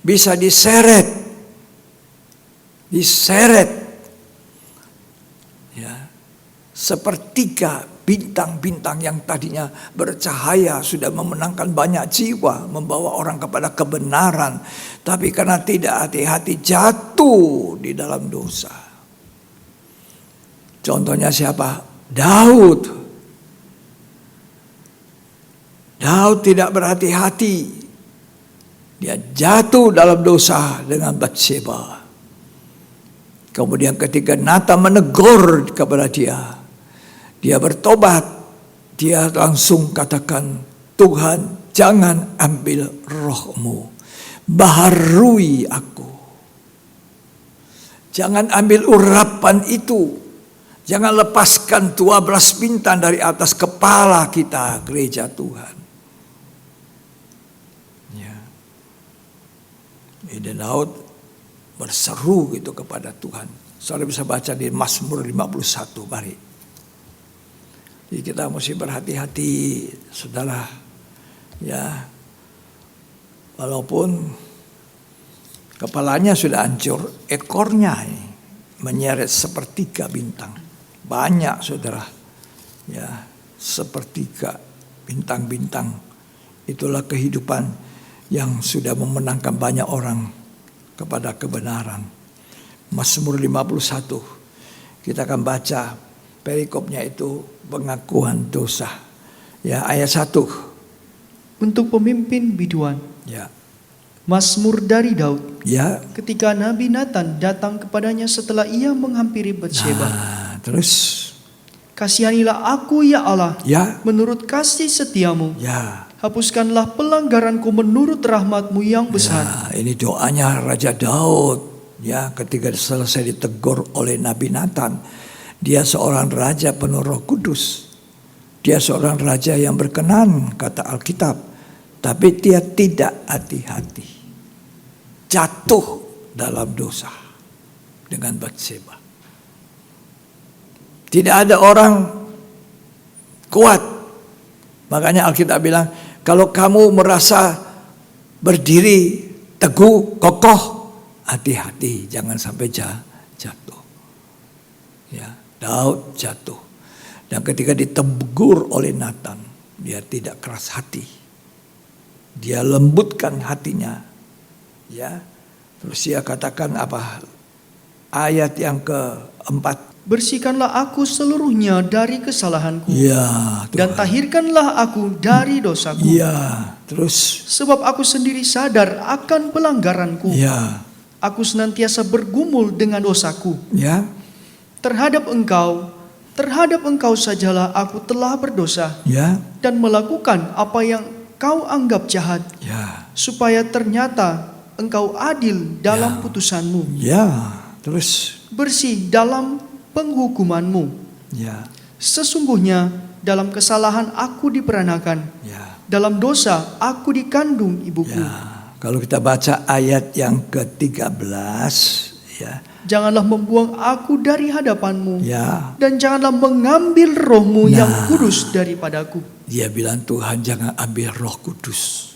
bisa diseret, ya, sepertiga bintang-bintang yang tadinya bercahaya sudah memenangkan banyak jiwa, membawa orang kepada kebenaran, tapi karena tidak hati-hati jatuh di dalam dosa. Contohnya siapa? Daud tidak berhati-hati, dia jatuh dalam dosa dengan Batseba. Kemudian ketika Nathan menegur kepada dia bertobat, dia langsung katakan, Tuhan jangan ambil rohmu, baharui aku. Jangan ambil urapan itu, jangan lepaskan 12 bintang dari atas kepala kita, gereja Tuhan. Ya. Ini Daud berseru gitu kepada Tuhan. Saudara bisa baca di Mazmur 51, mari. Jadi kita mesti berhati-hati, saudara. Ya, walaupun kepalanya sudah hancur, ekornya menyeret sepertiga bintang. Banyak, saudara. Ya, sepertiga bintang-bintang. Itulah kehidupan yang sudah memenangkan banyak orang kepada kebenaran. Mazmur 51. Kita akan baca perikopnya itu pengakuan dosa. Ya, ayat 1. Untuk pemimpin biduan. Ya. Mazmur dari Daud. Ya. Ketika Nabi Nathan datang kepadanya setelah ia menghampiri Batseba. Nah, terus Kasihanilah aku ya Allah, ya, menurut kasih setiamu. ya. Hapuskanlah pelanggaranku menurut rahmatmu yang besar. Nah, ini doanya Raja Daud. Ya, ketika selesai ditegur oleh Nabi Nathan, dia seorang raja penuh Roh Kudus. Dia seorang raja yang berkenan, kata Alkitab. Tapi dia tidak hati-hati. Jatuh dalam dosa dengan Batseba. Tidak ada orang kuat. Makanya Alkitab bilang, kalau kamu merasa berdiri teguh, kokoh, hati-hati, jangan sampai jatuh. Ya, Daud jatuh. Dan ketika ditegur oleh Nathan, dia tidak keras hati. Dia lembutkan hatinya. Ya. Terus dia katakan apa? Ayat yang keempat. Bersihkanlah aku seluruhnya dari kesalahanku. Ya, dan tahirkanlah aku dari dosaku. Ya, terus. Sebab aku sendiri sadar akan pelanggaranku. Ya. Aku senantiasa bergumul dengan dosaku. Ya. Terhadap engkau sajalah aku telah berdosa. Ya. Dan melakukan apa yang kau anggap jahat. Ya. Supaya ternyata engkau adil dalam putusanmu. Ya. Terus. Bersih dalam penghukumanmu. Ya. Sesungguhnya dalam kesalahan aku diperanakan. Ya. Dalam dosa aku dikandung ibuku. Ya. Kalau kita baca ayat yang ke-13, ya. Janganlah membuang aku dari hadapanmu. Ya. Dan janganlah mengambil rohmu yang kudus daripadaku. Dia bilang, Tuhan jangan ambil Roh Kudus.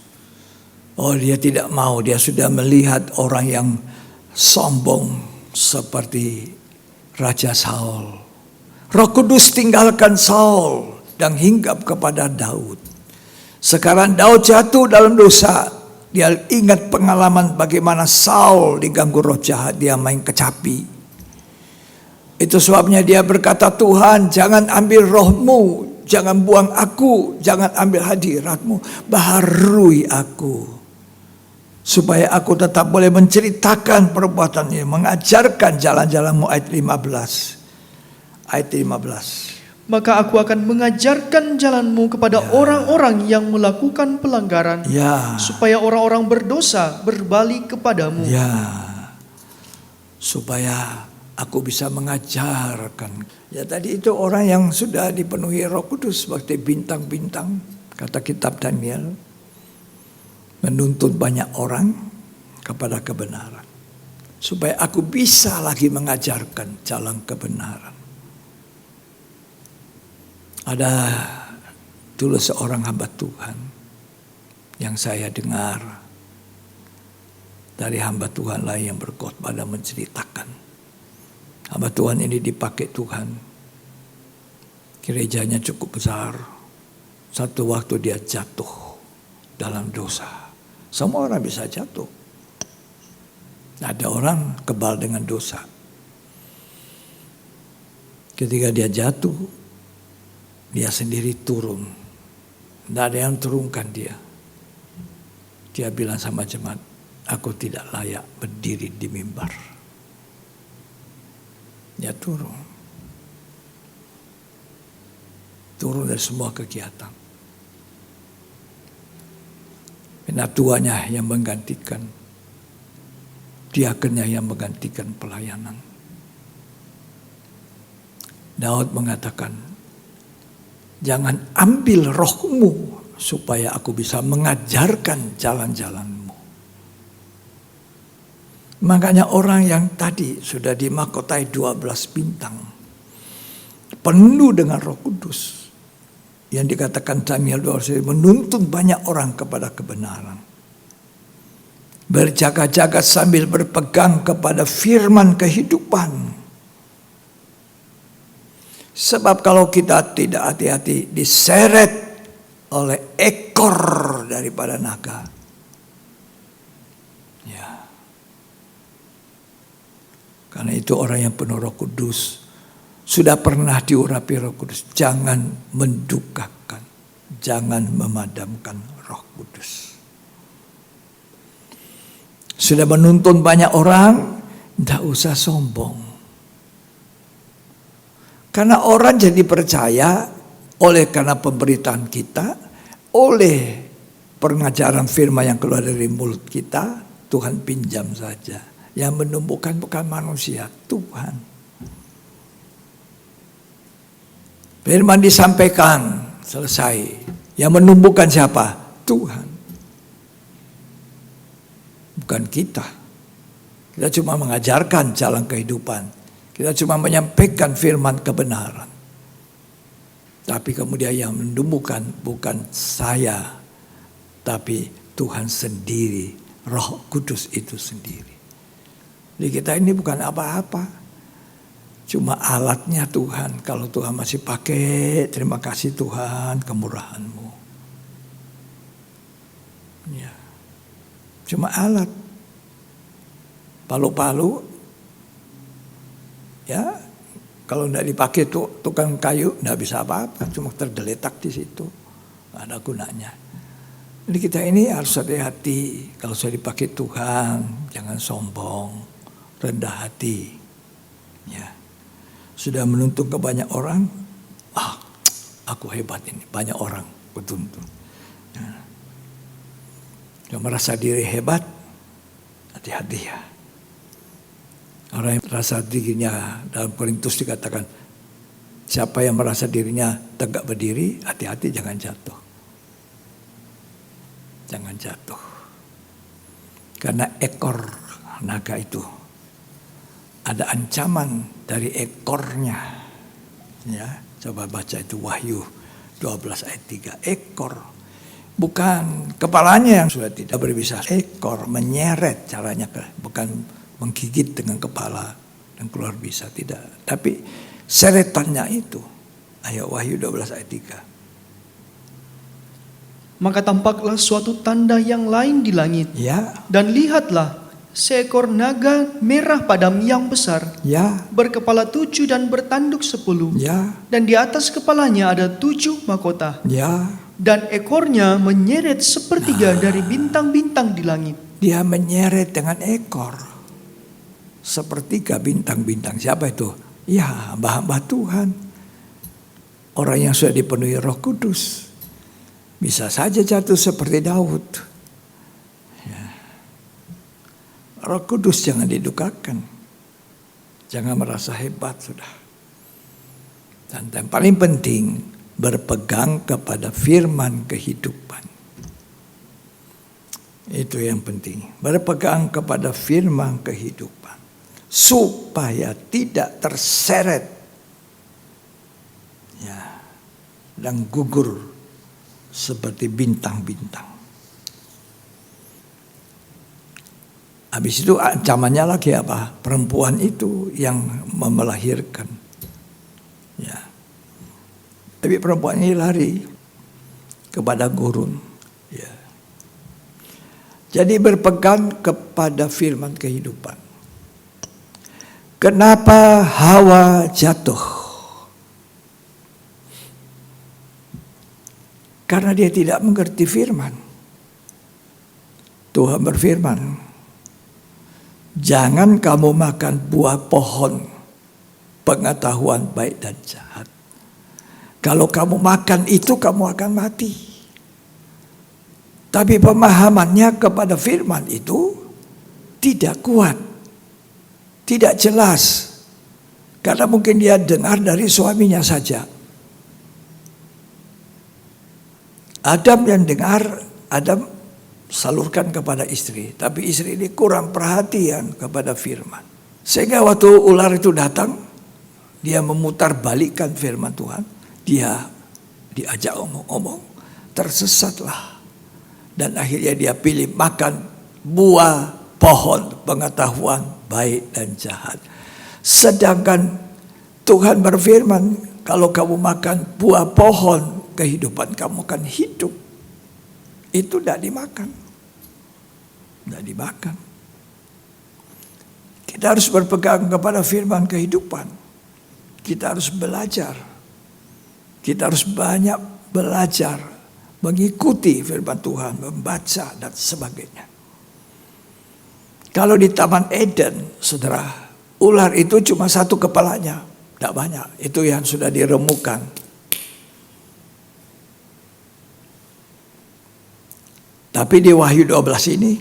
Oh, dia tidak mau. Dia sudah melihat orang yang sombong seperti Raja Saul. Roh Kudus tinggalkan Saul dan hinggap kepada Daud. Sekarang Daud jatuh dalam dosa. Dia ingat pengalaman bagaimana Saul diganggu roh jahat, dia main kecapi. Itu sebabnya dia berkata, Tuhan jangan ambil rohmu, jangan buang aku, jangan ambil hadiratmu, baharui aku. Supaya aku tetap boleh menceritakan perbuatannya, mengajarkan jalan-jalanmu, ayat 15. Ayat 15. Maka aku akan mengajarkan jalanmu kepada orang-orang yang melakukan pelanggaran. Supaya orang-orang berdosa berbalik kepadamu. Supaya aku bisa mengajarkan. Ya, tadi itu orang yang sudah dipenuhi Roh Kudus seperti bintang-bintang, kata kitab Daniel, menuntut banyak orang kepada kebenaran. supaya aku bisa lagi mengajarkan jalan kebenaran. Ada dulu seorang hamba Tuhan yang saya dengar dari hamba Tuhan lain yang berkhotbah dan menceritakan. Hamba Tuhan ini dipakai Tuhan. Gerejanya cukup besar. Satu waktu dia jatuh dalam dosa. Semua orang bisa jatuh. Ada orang kebal dengan dosa. Ketika dia jatuh, dia sendiri turun. Tidak ada yang turunkan dia. Dia bilang sama jemaat, aku tidak layak berdiri di mimbar. Dia turun. Turun dari semua kegiatan. Penatuannya yang menggantikan. Diakennya yang menggantikan pelayanan. Daud mengatakan, jangan ambil rohmu supaya aku bisa mengajarkan jalan-jalanmu. Makanya orang yang tadi sudah dimahkotai 12 bintang, penuh dengan Roh Kudus, yang dikatakan Daniel 12 menuntun banyak orang kepada kebenaran. Berjaga-jaga sambil berpegang kepada firman kehidupan. Sebab kalau kita tidak hati-hati diseret oleh ekor daripada naga. Ya. Karena itu orang yang penuh Roh Kudus sudah pernah diurapi Roh Kudus. Jangan mendukakan, jangan memadamkan Roh Kudus. Sudah menuntun banyak orang, tidak usah sombong. Karena orang jadi percaya oleh karena pemberitaan kita, oleh pengajaran firman yang keluar dari mulut kita, Tuhan pinjam saja. Yang menumbuhkan bukan manusia, Tuhan. Firman disampaikan, selesai. Yang menumbuhkan siapa? Tuhan. Bukan kita. Kita cuma mengajarkan jalan kehidupan. Kita cuma menyampaikan firman kebenaran. Tapi kemudian yang menumbuhkan bukan saya, tapi Tuhan sendiri, Roh Kudus itu sendiri. Jadi kita ini bukan apa-apa. Cuma alatnya Tuhan. Kalau Tuhan masih pakai, terima kasih Tuhan kemurahan-Mu. Ya. Cuma alat. Palu-palu, ya, kalau tidak dipakai tukang kayu, tidak bisa apa-apa, cuma tergeletak di situ, tidak ada gunanya. Jadi kita ini harus hati-hati, kalau sudah dipakai Tuhan, jangan sombong, rendah hati. Ya, sudah menuntun ke banyak orang, aku hebat ini, banyak orang kutuntun. Ya. Yang merasa diri hebat, hati-hati ya. Orang yang merasa dirinya, dalam Korintus dikatakan, siapa yang merasa dirinya tegak berdiri, hati-hati jangan jatuh. Jangan jatuh. Karena ekor naga itu ada ancaman dari ekornya. Ya, coba baca itu Wahyu 12 ayat 3. Ekor. Bukan kepalanya yang sudah tidak berbisa. Ekor menyeret caranya, bukan menggigit dengan kepala dan keluar bisa, tidak. Tapi seretannya itu. Ayo Wahyu 12 ayat 3. Maka tampaklah suatu tanda yang lain di langit. Ya. Dan lihatlah, seekor naga merah padam yang besar. Ya. Berkepala 7 dan bertanduk 10. Ya. Dan di atas kepalanya ada 7 mahkota. Ya. Dan ekornya menyeret sepertiga dari bintang-bintang di langit. Dia menyeret dengan ekor. Sepertiga bintang-bintang. Siapa itu? Ya, hamba-hamba Tuhan. Orang yang sudah dipenuhi Roh Kudus. Bisa saja jatuh seperti Daud. Ya. Roh Kudus jangan didukakan. Jangan merasa hebat sudah. Dan yang paling penting, berpegang kepada firman kehidupan. Itu yang penting. Berpegang kepada firman kehidupan. Supaya tidak terseret. Ya. Dan gugur seperti bintang-bintang. Habis itu ancamannya lagi apa? Perempuan itu yang melahirkan. Ya. Tapi perempuan ini lari kepada gurun. Ya. Jadi berpegang kepada firman kehidupan. Kenapa Hawa jatuh? Karena dia tidak mengerti firman. Tuhan berfirman, jangan kamu makan buah pohon pengetahuan baik dan jahat. Kalau kamu makan itu kamu akan mati. Tapi pemahamannya kepada firman itu tidak kuat. Tidak jelas. Karena mungkin dia dengar dari suaminya saja. Adam yang dengar, Adam salurkan kepada istri. Tapi istri ini kurang perhatian kepada firman. Sehingga waktu ular itu datang, dia memutar balikkan firman Tuhan. Dia diajak omong-omong, tersesatlah. Dan akhirnya dia pilih makan buah pohon pengetahuan baik dan jahat. Sedangkan Tuhan berfirman, kalau kamu makan buah pohon kehidupan kamu akan hidup. Itu tidak dimakan. Tidak dimakan. Kita harus berpegang kepada firman kehidupan. Kita harus belajar. Kita harus banyak belajar. Mengikuti firman Tuhan, membaca dan sebagainya. Kalau di Taman Eden, saudara, ular itu cuma satu kepalanya. Tidak banyak. Itu yang sudah diremukan. Tapi di Wahyu 12 ini,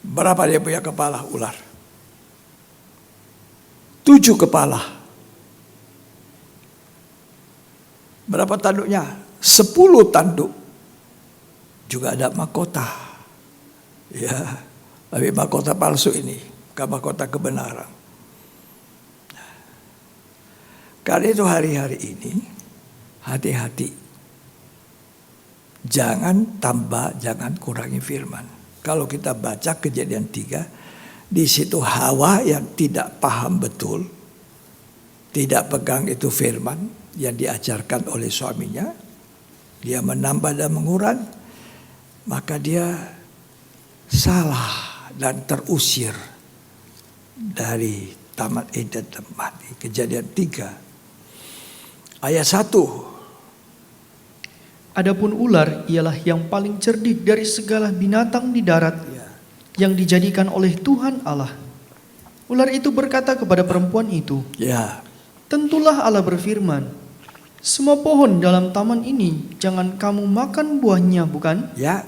berapa dia punya kepala ular? 7 kepala. Berapa tanduknya? 10 tanduk. Juga ada mahkota. Ya, tapi mahkota palsu ini, bukan mahkota kebenaran. Karena itu hari-hari ini, hati-hati. Jangan tambah, jangan kurangi firman. Kalau kita baca Kejadian 3, di situ Hawa yang tidak paham betul, tidak pegang itu firman yang diajarkan oleh suaminya, dia menambah dan mengurangi, maka dia salah dan terusir dari Taman Eden dan mati. Kejadian 3 ayat 1. Adapun ular ialah yang paling cerdik dari segala binatang di darat yang dijadikan oleh Tuhan Allah. Ular itu berkata kepada perempuan itu, Ya, tentulah Allah berfirman, semua pohon dalam taman ini jangan kamu makan buahnya, bukan? ya,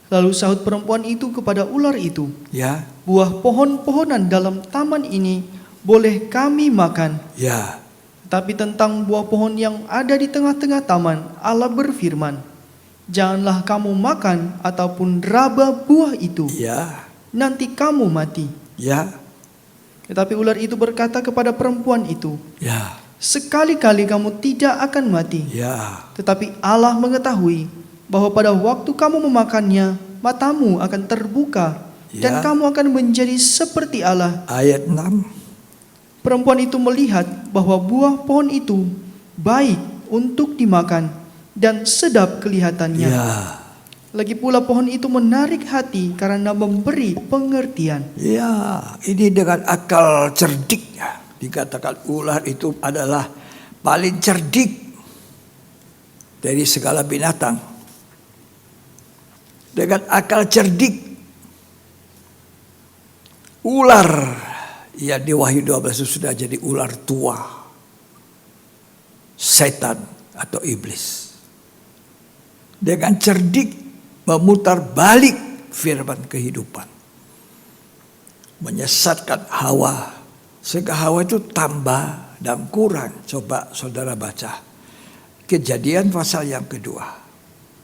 Lalu sahut perempuan itu kepada ular itu, ya, buah pohon-pohonan dalam taman ini boleh kami makan. ya. Tapi tentang buah pohon yang ada di tengah-tengah taman, Allah berfirman, janganlah kamu makan ataupun raba buah itu, Ya, nanti kamu mati. ya, Tetapi ular itu berkata kepada perempuan itu, ya, sekali-kali kamu tidak akan mati. ya, Tetapi Allah mengetahui bahwa pada waktu kamu memakannya, matamu akan terbuka dan Ya. kamu akan menjadi seperti Allah. ayat 6. Perempuan itu melihat bahwa buah pohon itu baik untuk dimakan dan sedap kelihatannya. Ya, Lagi pula pohon itu menarik hati karena memberi pengertian. ya, ini dengan akal cerdiknya. Dikatakan ular itu adalah paling cerdik dari segala binatang. Dengan akal cerdik, ular ya di Wahyu 12 itu sudah jadi ular tua, setan atau iblis. Dengan cerdik memutar balik firman kehidupan, menyesatkan Hawa, sehingga Hawa itu tambah dan kurang. Coba saudara baca Kejadian pasal yang kedua,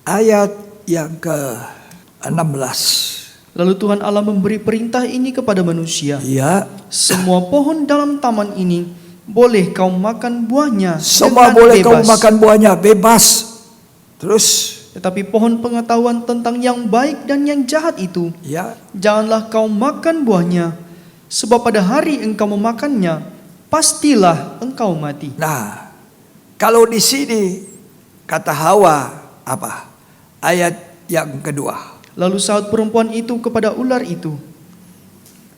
ayat yang ke-16. Lalu Tuhan Allah memberi perintah ini kepada manusia. Ya, Semua pohon dalam taman ini boleh kau makan buahnya semua dengan boleh bebas. kau makan buahnya, bebas. Terus, Tetapi pohon pengetahuan tentang yang baik dan yang jahat itu, ya, janganlah kau makan buahnya, sebab pada hari engkau memakannya, pastilah engkau mati. nah, kalau di sini kata Hawa apa? Ayat yang kedua. Lalu sahut perempuan itu kepada ular itu,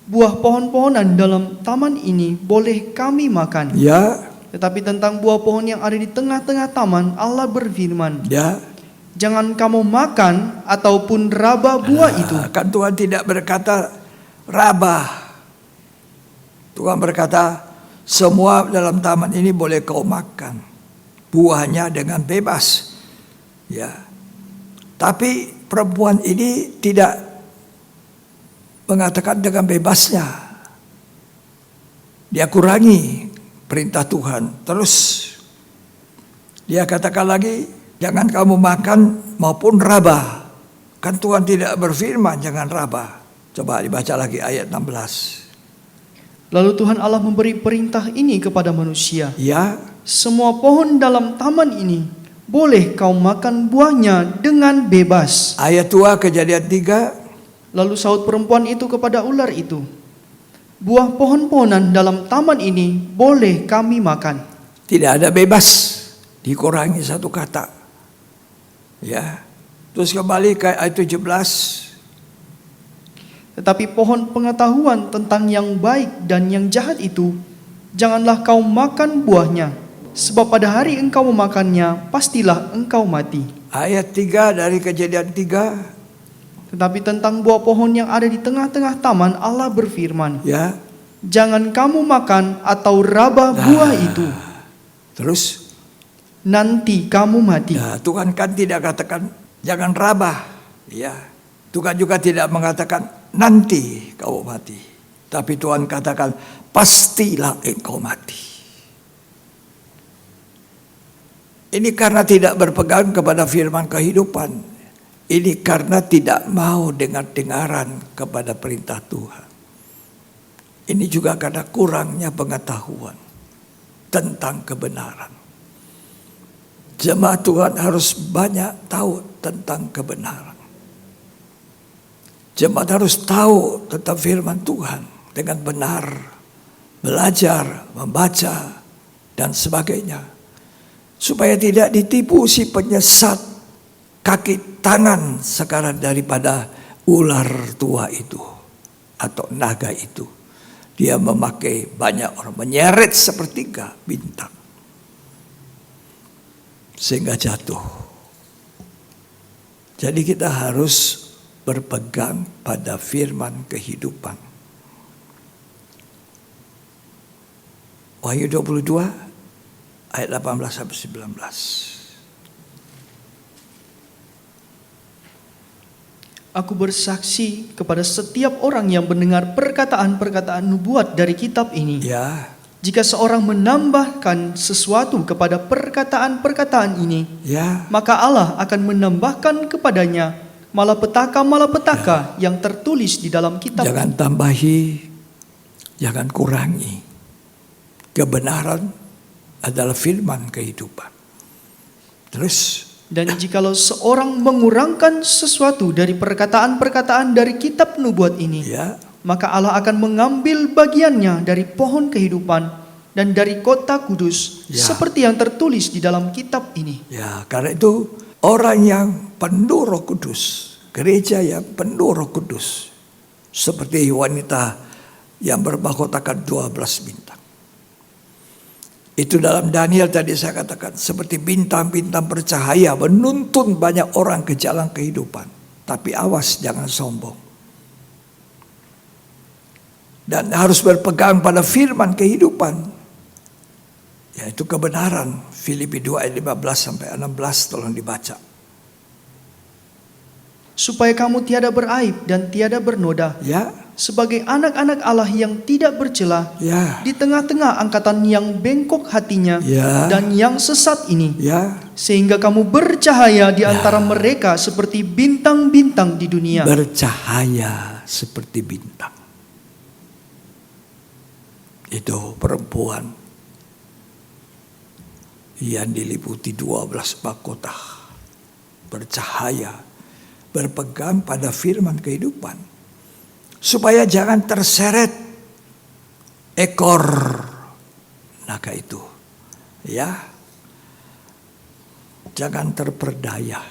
buah pohon-pohonan dalam taman ini boleh kami makan. Ya, Tetapi tentang buah pohon yang ada di tengah-tengah taman, Allah berfirman, ya. jangan kamu makan ataupun raba buah itu. Kan Tuhan tidak berkata raba. Tuhan berkata semua dalam taman ini boleh kau makan. Buahnya dengan bebas. Ya. Tapi perempuan ini tidak mengatakan dengan bebasnya. Dia kurangi perintah Tuhan. Terus dia katakan lagi, jangan kamu makan maupun raba. Kan Tuhan tidak berfirman jangan raba. Coba dibaca lagi ayat 16. Lalu Tuhan Allah memberi perintah ini kepada manusia. Ya, Semua pohon dalam taman ini boleh kau makan buahnya dengan bebas. ayat 2 Kejadian 3. Lalu sahut perempuan itu kepada ular itu, buah pohon-pohonan dalam taman ini boleh kami makan. Tidak ada bebas. Dikurangi satu kata. Ya. Terus kembali ke ayat 17. Tetapi pohon pengetahuan tentang yang baik dan yang jahat itu, janganlah kau makan buahnya, sebab pada hari engkau memakannya, pastilah engkau mati. Ayat 3 dari Kejadian 3. Tetapi tentang buah pohon yang ada di tengah-tengah taman, Allah berfirman, Ya. jangan kamu makan atau raba buah itu, Terus nanti kamu mati. ya, Tuhan kan tidak katakan jangan raba. Ya. Tuhan juga tidak mengatakan nanti kau mati. Tapi Tuhan katakan pastilah engkau mati. Ini karena tidak berpegang kepada firman kehidupan. Ini karena tidak mau dengar-dengaran kepada perintah Tuhan. Ini juga karena kurangnya pengetahuan tentang kebenaran. Jemaat Tuhan harus banyak tahu tentang kebenaran. Jemaat harus tahu tentang firman Tuhan dengan benar, belajar, membaca, dan sebagainya. Supaya tidak ditipu si penyesat kaki tangan sekarang daripada ular tua itu atau naga itu. Dia memakai banyak orang, menyeret sepertiga bintang. Sehingga jatuh. Jadi kita harus berpegang pada firman kehidupan. Wahyu 22 ayat 18 sampai 19. Aku bersaksi kepada setiap orang yang mendengar perkataan-perkataan nubuat dari kitab ini. Ya, Jika seorang menambahkan sesuatu kepada perkataan-perkataan ini, ya, maka Allah akan menambahkan kepadanya malapetaka-malapetaka yang tertulis di dalam kitab. jangan tambahi, jangan kurangi. Kebenaran adalah firman kehidupan. Terus, Dan jikalau seorang mengurangkan sesuatu dari perkataan-perkataan dari kitab nubuat ini, ya, maka Allah akan mengambil bagiannya dari pohon kehidupan dan dari kota kudus, Ya. seperti yang tertulis di dalam kitab ini. ya, karena itu orang yang penuh Roh Kudus, gereja yang penuh Roh Kudus, seperti wanita yang bermahkotakan 12 bintang. Itu dalam Daniel tadi saya katakan, seperti bintang-bintang bercahaya menuntun banyak orang ke jalan kehidupan. Tapi awas, jangan sombong. Dan harus berpegang pada firman kehidupan, yaitu kebenaran. Filipi 2 ayat 15 sampai 16 tolong dibaca. Supaya kamu tiada beraib dan tiada bernoda, Ya, sebagai anak-anak Allah yang tidak bercela Ya. di tengah-tengah angkatan yang bengkok hatinya Ya. dan yang sesat ini, Ya. sehingga kamu bercahaya di antara mereka seperti bintang-bintang di dunia. Bercahaya seperti bintang. Itu perempuan yang diliputi 12 mahkota. Bercahaya, berpegang pada firman kehidupan. Supaya jangan terseret ekor naga itu. Ya. Jangan terperdaya.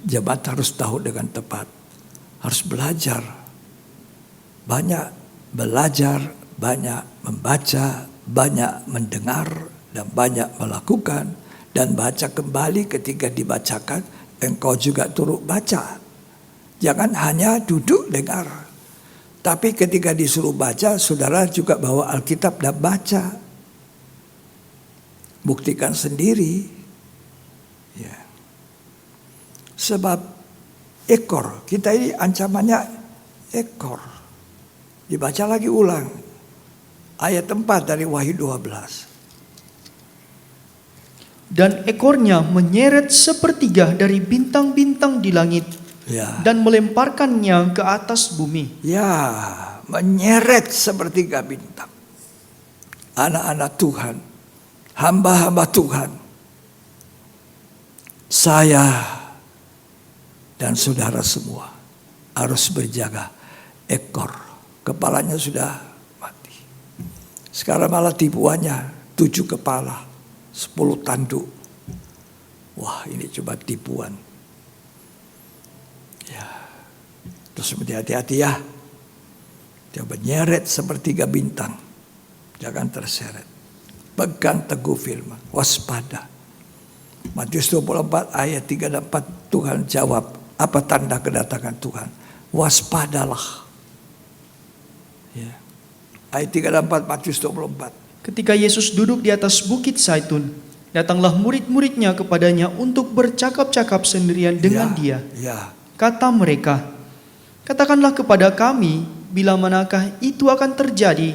Jemaat harus tahu dengan tepat. Harus belajar. Banyak belajar, banyak membaca, banyak mendengar, dan banyak melakukan. Dan baca kembali ketika dibacakan, engkau juga turut baca. Jangan hanya duduk dengar. Tapi ketika disuruh baca, saudara juga bawa Alkitab dan baca. Buktikan sendiri. Ya. Sebab ekor, kita ini ancamannya ekor. Dibaca lagi ulang. Ayat 4 dari Wahyu 12. Dan ekornya menyeret sepertiga dari bintang-bintang di langit Ya. dan melemparkannya ke atas bumi. Ya, menyeret sepertiga bintang. Anak-anak Tuhan, hamba-hamba Tuhan. Saya dan saudara semua harus berjaga. Ekor, kepalanya sudah mati. Sekarang malah tipuannya 7 kepala, 10 tanduk. Wah, ini cuma tipuan. Ya, terus hati-hati ya. Dia menyeret sepertiga bintang. Jangan terseret. Pegang teguh firman. Waspada. Matius 24 ayat 3 dan 4 Tuhan jawab. Apa tanda kedatangan Tuhan? Waspadalah. Ya. Ayat 3 dan 4 Matius 24. Ketika Yesus duduk di atas bukit Zaitun, datanglah murid-muridnya kepadanya untuk bercakap-cakap sendirian dengan dia. Ya. Kata mereka, katakanlah kepada kami, bila manakah itu akan terjadi,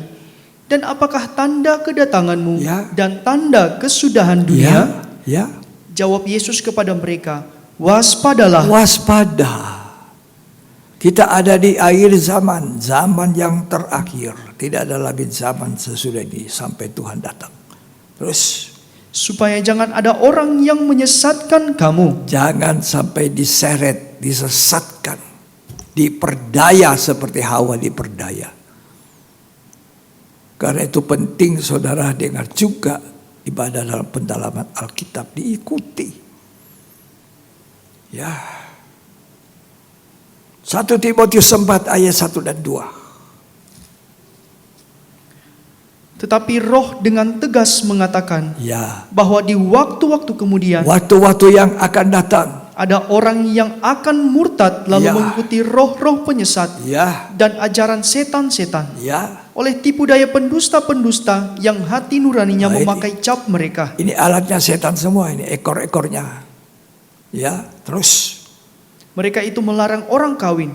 dan apakah tanda kedatanganmu Ya. dan tanda kesudahan dunia? Ya. Jawab Yesus kepada mereka, waspadalah. Waspada. Kita ada di akhir zaman, zaman yang terakhir. Tidak ada lagi zaman sesudah ini sampai Tuhan datang. Terus, Supaya jangan ada orang yang menyesatkan kamu. jangan sampai diseret, disesatkan, diperdaya seperti Hawa diperdaya. Karena itu penting saudara dengar juga ibadah dalam pendalaman Alkitab diikuti. Ya. 1 Timotius 4 ayat 1 dan 2. Tetapi Roh dengan tegas mengatakan Ya. bahwa di waktu-waktu kemudian Waktu-waktu yang akan datang. ada orang yang akan murtad lalu Ya. mengikuti roh-roh penyesat Ya. dan ajaran setan-setan Ya. oleh tipu daya pendusta-pendusta yang hati nuraninya Nah, memakai cap mereka. Ini alatnya setan semua ini, ekor-ekornya. Ya, terus. Mereka itu melarang orang kawin,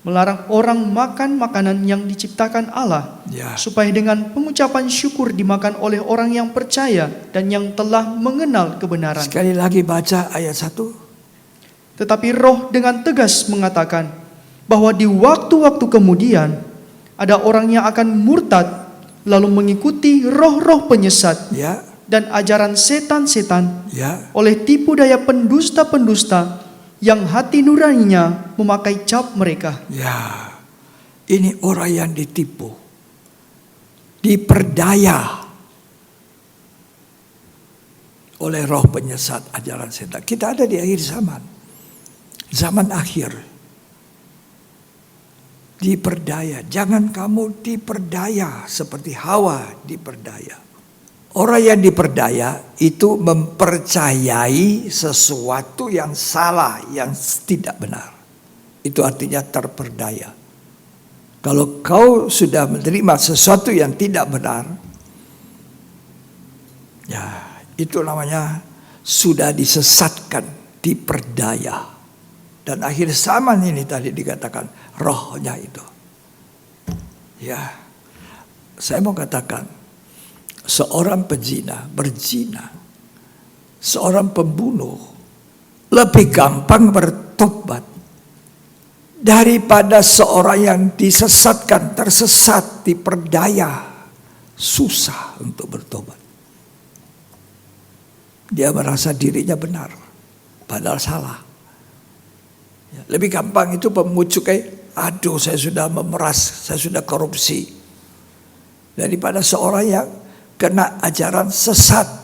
melarang orang makan makanan yang diciptakan Allah, Ya. supaya dengan pengucapan syukur dimakan oleh orang yang percaya dan yang telah mengenal kebenaran. Sekali lagi baca ayat 1. Tetapi Roh dengan tegas mengatakan bahwa di waktu-waktu kemudian ada orang yang akan murtad lalu mengikuti roh-roh penyesat Ya. dan ajaran setan-setan Ya. oleh tipu daya pendusta-pendusta yang hati nuraninya memakai cap mereka. Ya. Ini orang yang ditipu. Diperdaya oleh roh penyesat ajaran setan. Kita ada di akhir zaman. Zaman akhir. Diperdaya. Jangan kamu diperdaya seperti Hawa diperdaya. Orang yang diperdaya itu mempercayai sesuatu yang salah, yang tidak benar. Itu artinya terperdaya. Kalau kau sudah menerima sesuatu yang tidak benar, ya itu namanya sudah disesatkan, diperdaya. Dan akhir zaman ini tadi dikatakan rohnya itu. Ya, saya mau katakan, seorang pezina, berzina, seorang pembunuh lebih gampang bertobat daripada seorang yang disesatkan, tersesat, diperdaya, susah untuk bertobat. Dia merasa dirinya benar, padahal salah. Ya, lebih gampang itu memucukai, aduh saya sudah memeras, saya sudah korupsi. Daripada seorang yang kena ajaran sesat.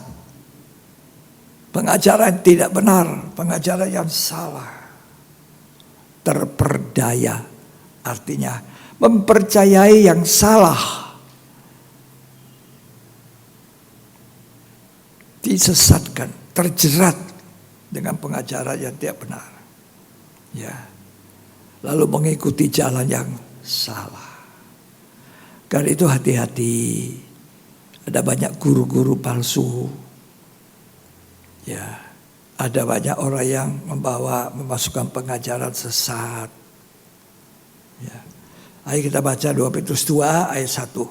Pengajaran tidak benar, pengajaran yang salah. Terperdaya, artinya mempercayai yang salah. Disesatkan, terjerat dengan pengajaran yang tidak benar. Ya, lalu mengikuti jalan yang salah. Karena itu hati-hati. Ada banyak guru-guru palsu. Ya, ada banyak orang yang memasukkan pengajaran sesat. Ya. Ayo kita baca 2 Petrus 2 ayat 1.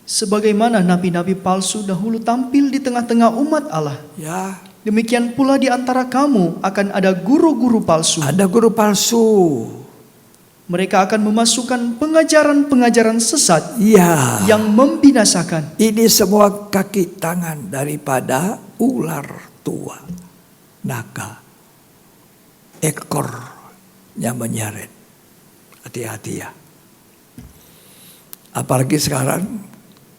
Sebagaimana nabi-nabi palsu dahulu tampil di tengah-tengah umat Allah, Ya, demikian pula di antara kamu akan ada guru-guru palsu. ada guru palsu. Mereka akan memasukkan pengajaran-pengajaran sesat Ya, yang membinasakan. ini semua kaki tangan daripada ular tua, naga, ekornya menyeret. Hati-hati ya. Apalagi sekarang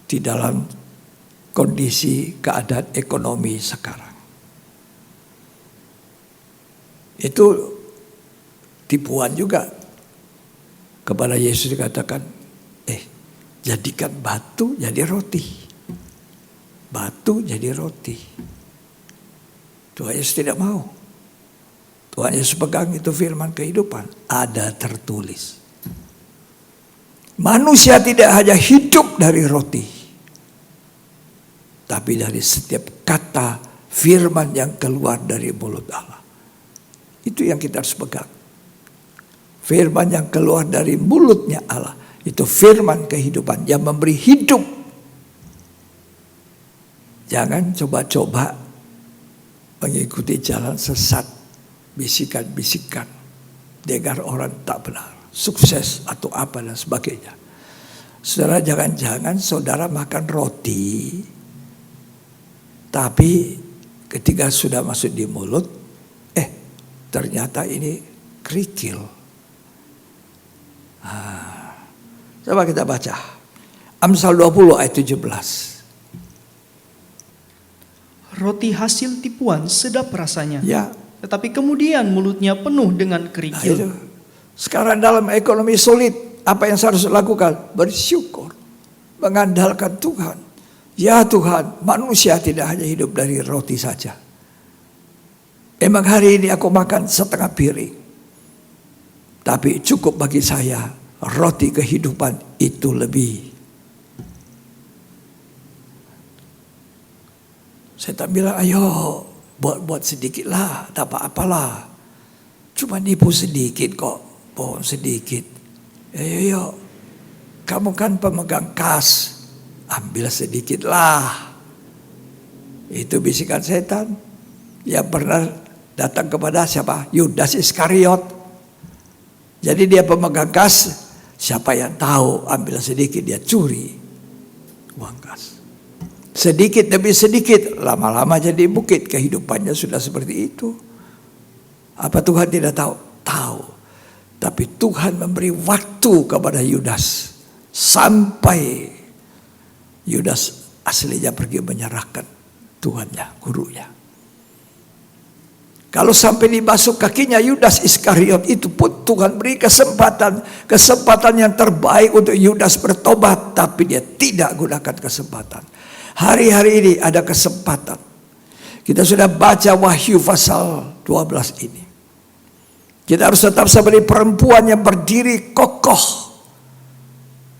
di dalam kondisi keadaan ekonomi sekarang. Itu tipuan juga. Kepada Yesus dikatakan, jadikan batu jadi roti. Batu jadi roti. Tuhan Yesus tidak mau. Tuhan Yesus pegang itu firman kehidupan. Ada tertulis. Manusia tidak hanya hidup dari roti, tapi dari setiap kata firman yang keluar dari mulut Allah. Itu yang kita harus pegang. Firman yang keluar dari mulutnya Allah. Itu firman kehidupan yang memberi hidup. Jangan coba-coba mengikuti jalan sesat. Bisikan-bisikan. Dengar orang tak benar. Sukses atau apa dan sebagainya. Saudara, jangan-jangan saudara makan roti. Tapi ketika sudah masuk di mulut. Ternyata ini kerikil. Coba kita baca Amsal 20 ayat 17. Roti hasil tipuan sedap rasanya, Ya, tetapi kemudian mulutnya penuh dengan itu. kerikil. Sekarang dalam ekonomi sulit, apa yang saya harus lakukan? Bersyukur, mengandalkan Tuhan. Ya Tuhan, manusia tidak hanya hidup dari roti saja. Emang hari ini aku makan setengah piring. Tapi cukup bagi saya, roti kehidupan itu lebih. Saya tak bilang, ayo buat sedikit lah, tak apa-apalah. Cuma nipu sedikit kok, bohong sedikit. Ayo, kamu kan pemegang kas, ambil sedikit lah. Itu bisikan setan yang pernah datang kepada siapa? Yudas Iskariot. Jadi dia pemegang kas, siapa yang tahu ambil sedikit dia curi uang kas. Sedikit demi sedikit, lama-lama jadi bukit. Kehidupannya sudah seperti itu. Apa Tuhan tidak tahu? Tahu. Tapi Tuhan memberi waktu kepada Yudas. Sampai Yudas aslinya pergi menyerahkan Tuhannya, gurunya. Kalau sampai dibasuh kakinya Yudas Iskariot, itu pun Tuhan beri kesempatan yang terbaik untuk Yudas bertobat, tapi dia tidak gunakan kesempatan. Hari-hari ini ada kesempatan. Kita sudah baca Wahyu pasal 12 ini. Kita harus tetap seperti perempuan yang berdiri kokoh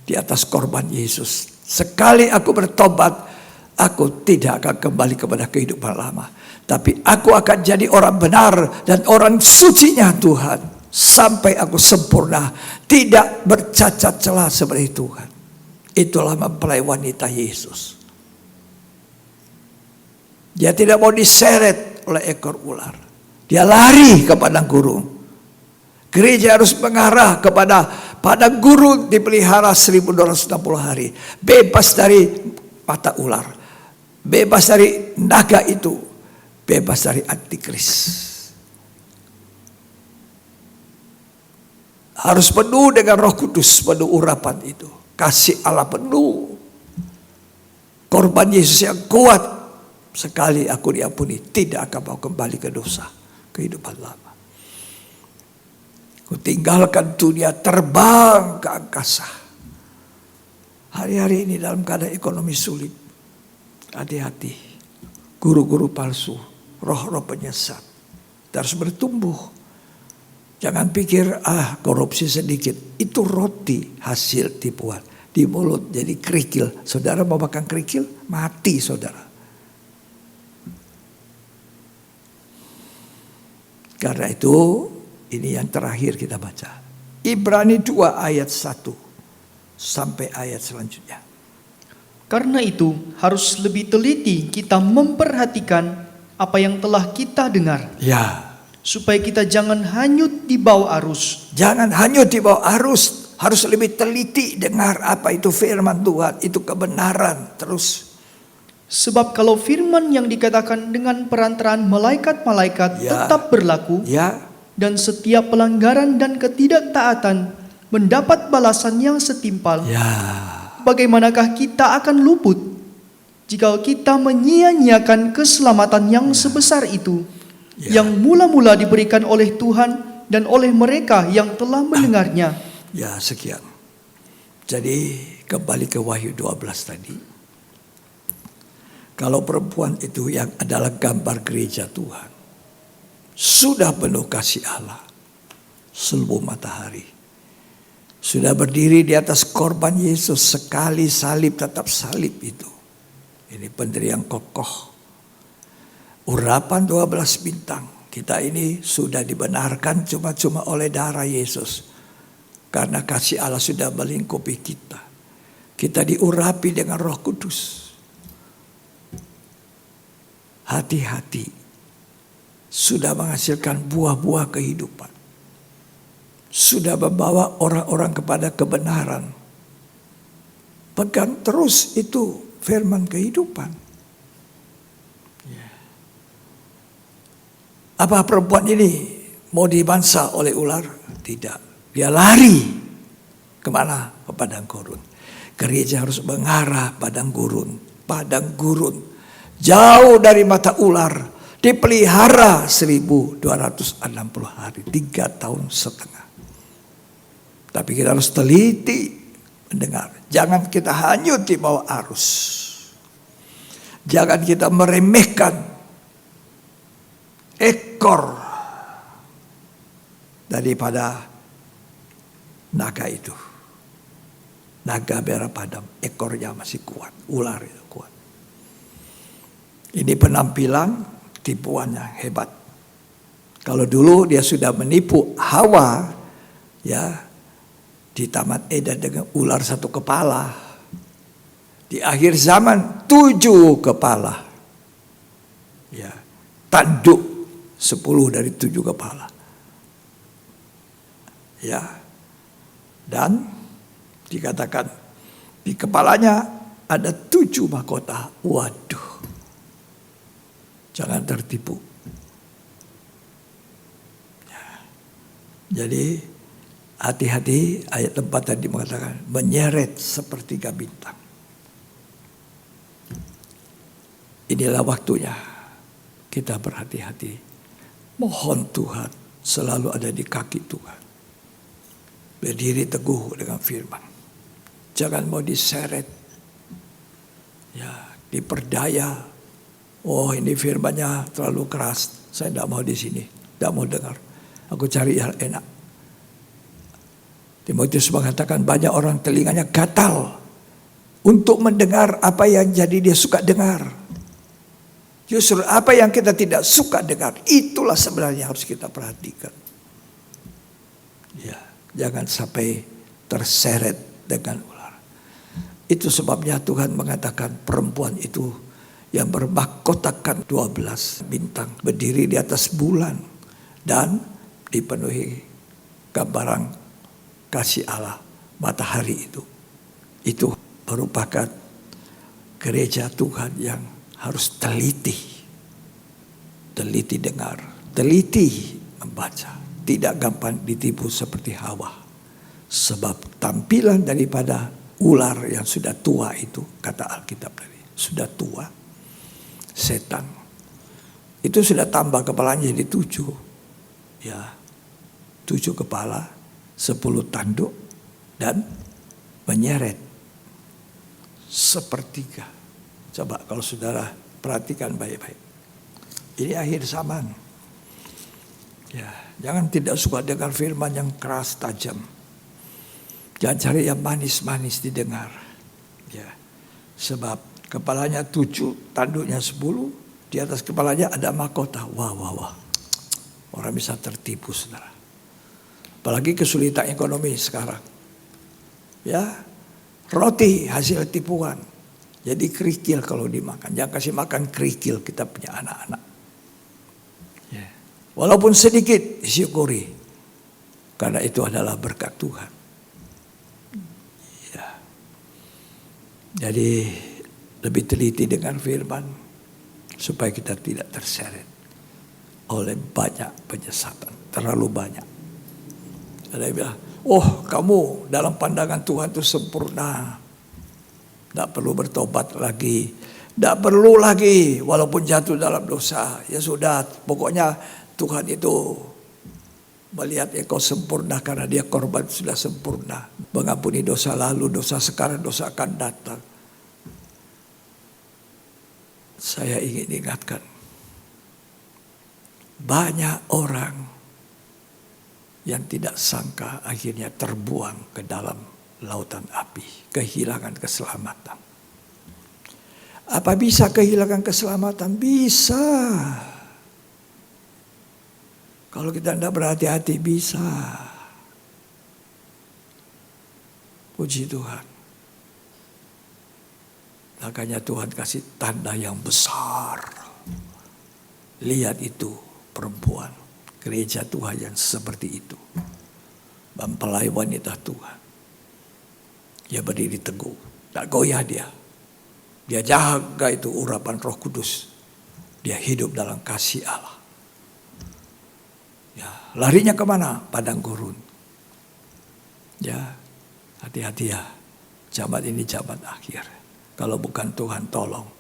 di atas korban Yesus. Sekali aku bertobat, aku tidak akan kembali kepada kehidupan lama. Tapi aku akan jadi orang benar dan orang sucinya Tuhan. Sampai aku sempurna, tidak bercacat celah seperti Tuhan. Itulah mempelai wanita Yesus. Dia tidak mau diseret oleh ekor ular. Dia lari ke padang gurun. Gereja harus mengarah kepada padang gurun dipelihara 1260 hari. Bebas dari mata ular. Bebas dari naga itu. Bebas dari antikris. Harus penuh dengan Roh Kudus, penuh urapan itu. Kasih Allah penuh. Korban Yesus yang kuat. Sekali aku diampuni, tidak akan mau kembali ke dosa. Kehidupan lama. Ku tinggalkan dunia, terbang ke angkasa. Hari-hari ini dalam keadaan ekonomi sulit. Hati-hati. Guru-guru palsu, roh-roh penyesat. Harus bertumbuh. Jangan pikir, korupsi sedikit. Itu roti hasil tipuan. Di mulut jadi kerikil. Saudara mau makan kerikil? Mati saudara. Karena itu, ini yang terakhir kita baca. Ibrani 2 ayat 1 sampai ayat selanjutnya. Karena itu harus lebih teliti kita memperhatikan apa yang telah kita dengar. Ya. Supaya kita jangan hanyut di bawah arus. Jangan hanyut di bawah arus. Harus lebih teliti dengar apa itu firman Tuhan. Itu kebenaran terus. Sebab kalau firman yang dikatakan dengan perantaraan malaikat-malaikat tetap berlaku. Dan setiap pelanggaran dan ketidaktaatan mendapat balasan yang setimpal. Bagaimanakah kita akan luput jika kita menyia-nyiakan keselamatan yang sebesar itu, yang mula-mula diberikan oleh Tuhan dan oleh mereka yang telah mendengarnya. Ya, sekian. Jadi kembali ke Wahyu 12 tadi. Kalau perempuan itu yang adalah gambar gereja Tuhan, sudah penuh kasih Allah, seluruh matahari. Sudah berdiri di atas korban Yesus, sekali salib tetap salib itu. Ini pendirian kokoh. Urapan 12 bintang. Kita ini sudah dibenarkan cuma-cuma oleh darah Yesus. Karena kasih Allah sudah melingkupi kita. Kita diurapi dengan Roh Kudus. Hati-hati. Sudah menghasilkan buah-buah kehidupan. Sudah membawa orang-orang kepada kebenaran. Pegang terus itu firman kehidupan. Apa perempuan ini mau dibansa oleh ular? Tidak. Dia lari. Kemana? Ke padang gurun. Gereja harus mengarah padang gurun. Padang gurun. Jauh dari mata ular. Dipelihara 1260 hari. 3,5 tahun. Tapi kita harus teliti mendengar. Jangan kita hanyut di bawah arus. Jangan kita meremehkan ekor daripada naga itu. Naga merah padam, ekornya masih kuat, ular itu kuat. Ini penampilan tipuannya hebat. Kalau dulu dia sudah menipu Hawa, ya, di Taman Eden dengan ular 1 kepala. Di akhir zaman 7 kepala. Ya, tanduk 10 dari 7 kepala. Ya. Dan dikatakan di kepalanya ada 7 mahkota. Waduh. Jangan tertipu. Ya. Jadi hati-hati, ayat 4 tadi mengatakan menyeret sepertiga bintang. Inilah waktunya kita berhati-hati. Mohon Tuhan selalu ada di kaki Tuhan. Berdiri teguh dengan firman. Jangan mau diseret. Ya, diperdaya. Oh, ini firmannya terlalu keras. Saya tidak mau di sini. Tidak mau dengar. Aku cari yang enak. Timotius mengatakan banyak orang telinganya gatal untuk mendengar apa yang jadi dia suka dengar. Justru apa yang kita tidak suka dengar, itulah sebenarnya harus kita perhatikan. Ya, jangan sampai terseret dengan ular. Itu sebabnya Tuhan mengatakan perempuan itu yang bermahkotakan 12 bintang, berdiri di atas bulan dan dipenuhi gambaran kasih Allah, matahari itu. Itu merupakan gereja Tuhan yang harus teliti dengar, teliti membaca, tidak gampang ditipu seperti Hawa. Sebab tampilan daripada ular yang sudah tua itu, kata Alkitab tadi, sudah tua, setan. Itu sudah tambah kepalanya jadi 7. Ya, 7 kepala, 10 tanduk, dan menyeret sepertiga. Coba kalau saudara perhatikan baik-baik. Ini akhir zaman. Ya, jangan tidak suka dengar firman yang keras tajam. Jangan cari yang manis-manis didengar. Ya, sebab kepalanya 7, tanduknya 10, di atas kepalanya ada mahkota. Wah. Orang bisa tertipu, saudara. Apalagi kesulitan ekonomi sekarang. Ya, roti hasil tipuan. Jadi kerikil kalau dimakan. Jangan kasih makan kerikil kita punya anak-anak. Ya. Walaupun sedikit, syukuri. Karena itu adalah berkat Tuhan. Ya. Jadi lebih teliti dengan firman. Supaya kita tidak terseret oleh banyak penyesatan. Terlalu banyak. Ada yang bilang, oh kamu dalam pandangan Tuhan itu sempurna. Tidak perlu bertobat lagi. Tidak perlu lagi walaupun jatuh dalam dosa. Ya sudah, pokoknya Tuhan itu melihat engkau sempurna karena dia korban sudah sempurna. Mengampuni dosa lalu, dosa sekarang, dosa akan datang. Saya ingin ingatkan. Banyak orang yang tidak sangka akhirnya terbuang ke dalam lautan api. Kehilangan keselamatan. Apa bisa kehilangan keselamatan? Bisa. Kalau kita tidak berhati-hati bisa. Puji Tuhan. Makanya Tuhan kasih tanda yang besar. Lihat itu perempuan. Gereja Tuhan yang seperti itu. Mempelai wanita Tuhan. Dia berdiri teguh. Tak goyah dia. Dia jaga itu urapan Roh Kudus. Dia hidup dalam kasih Allah. Ya, larinya kemana? Padang gurun. Ya, hati-hati ya. Zaman ini zaman akhir. Kalau bukan Tuhan tolong,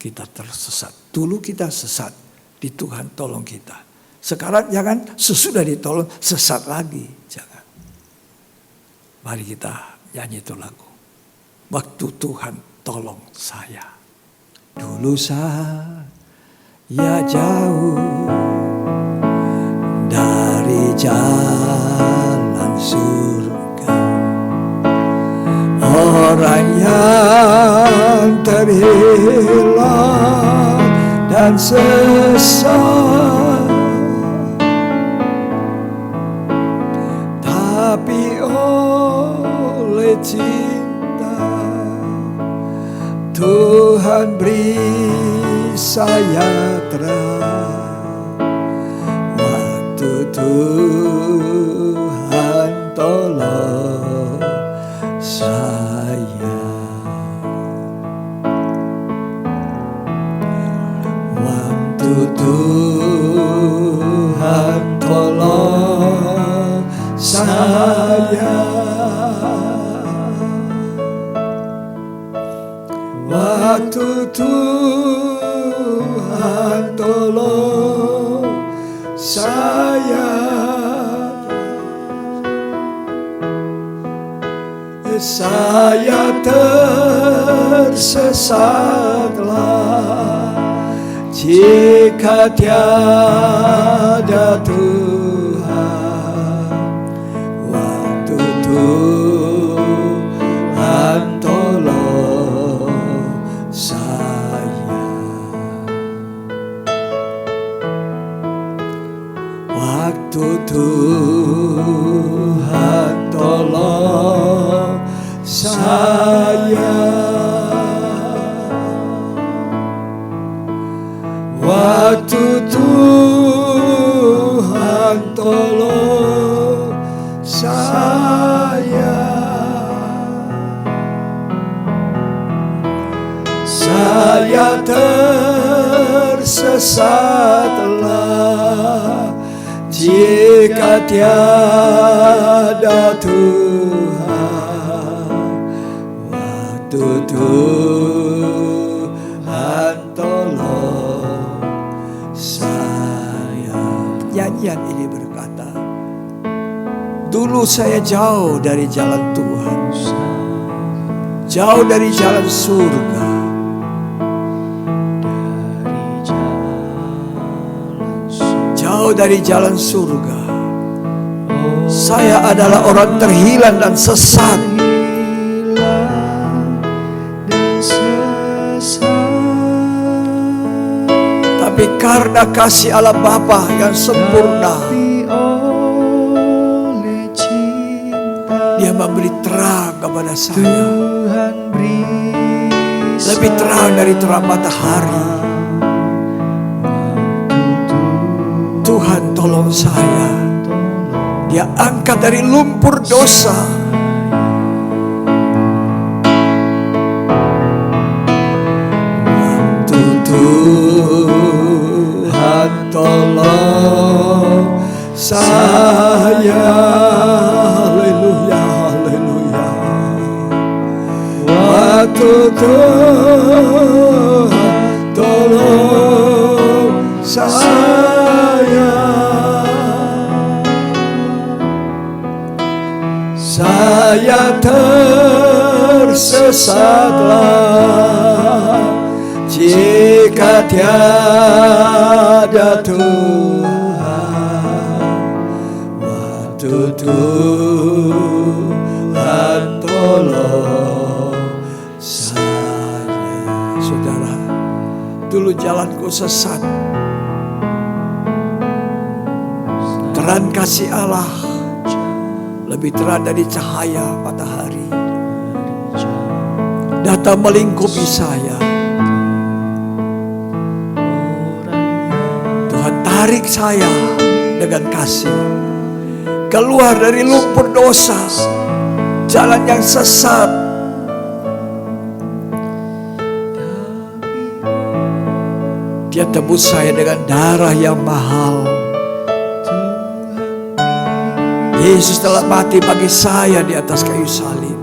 kita tersesat. Dulu kita sesat, di Tuhan tolong kita. Sekarang jangan sesudah ditolong, sesat lagi. Jangan. Mari kita nyanyi itu lagu. Waktu Tuhan tolong saya. Dulu saya jauh dari jalan surga. Orang yang terhilang dan sesat. Tapi oleh cinta Tuhan beri saya terang. Waktu Tuhan tolong saya. Waktu Tuhan tolong saya. Waktu Tuhan tolong saya. Saya tersesatlah jika tiada Tuhan. Waktu Tuhan tolong saya. Waktu Tuhan tolong saya tersesatlah jika tiada Tuhan. Waktu Tuhan tolong saya. Nyanyian ini berkata, dulu saya jauh dari jalan Tuhan, jauh dari jalan surga. Jauh dari jalan surga. Saya adalah orang terhilang dan sesat. Tapi karena kasih Allah Bapa yang sempurna, Dia memberi terang kepada saya, lebih terang dari terang matahari. Tuhan tolong saya. Dia angkat dari lumpur dosa. Waktu Tuhan tolong saya. Haleluya, haleluya. Waktu Tuhan tolong saya. Saya tersesatlah jika tiada Tuhan. Waktu Tuhan tolong saya. Saudara, dulu jalanku sesat. Terang kasih Allah lebih terang dari cahaya matahari, datang melingkupi saya. Tuhan tarik saya dengan kasih keluar dari lumpur dosa, jalan yang sesat. Dia tebus saya dengan darah yang mahal. Yesus telah mati bagi saya di atas kayu salib.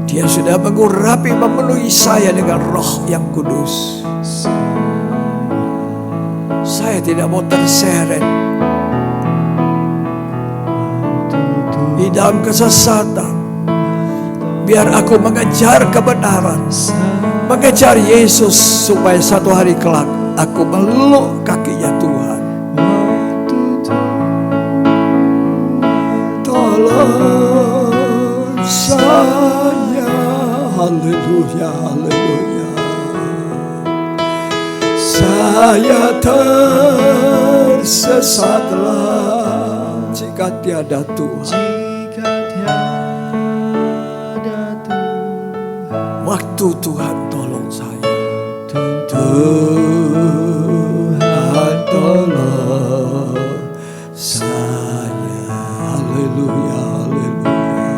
Dia sudah mengurapi, memenuhi saya dengan Roh yang kudus. Saya tidak mau terseret di dalam kesesatan. Biar aku mengejar kebenaran, mengejar Yesus, supaya satu hari kelak aku meluk kakinya Tuhan. Tolong saya, haleluya, haleluya. Saya tersesatlah jika tiada Tuhan. Waktu Tuhan tolong saya, Tuhan tolong saya. Haleluya, haleluya.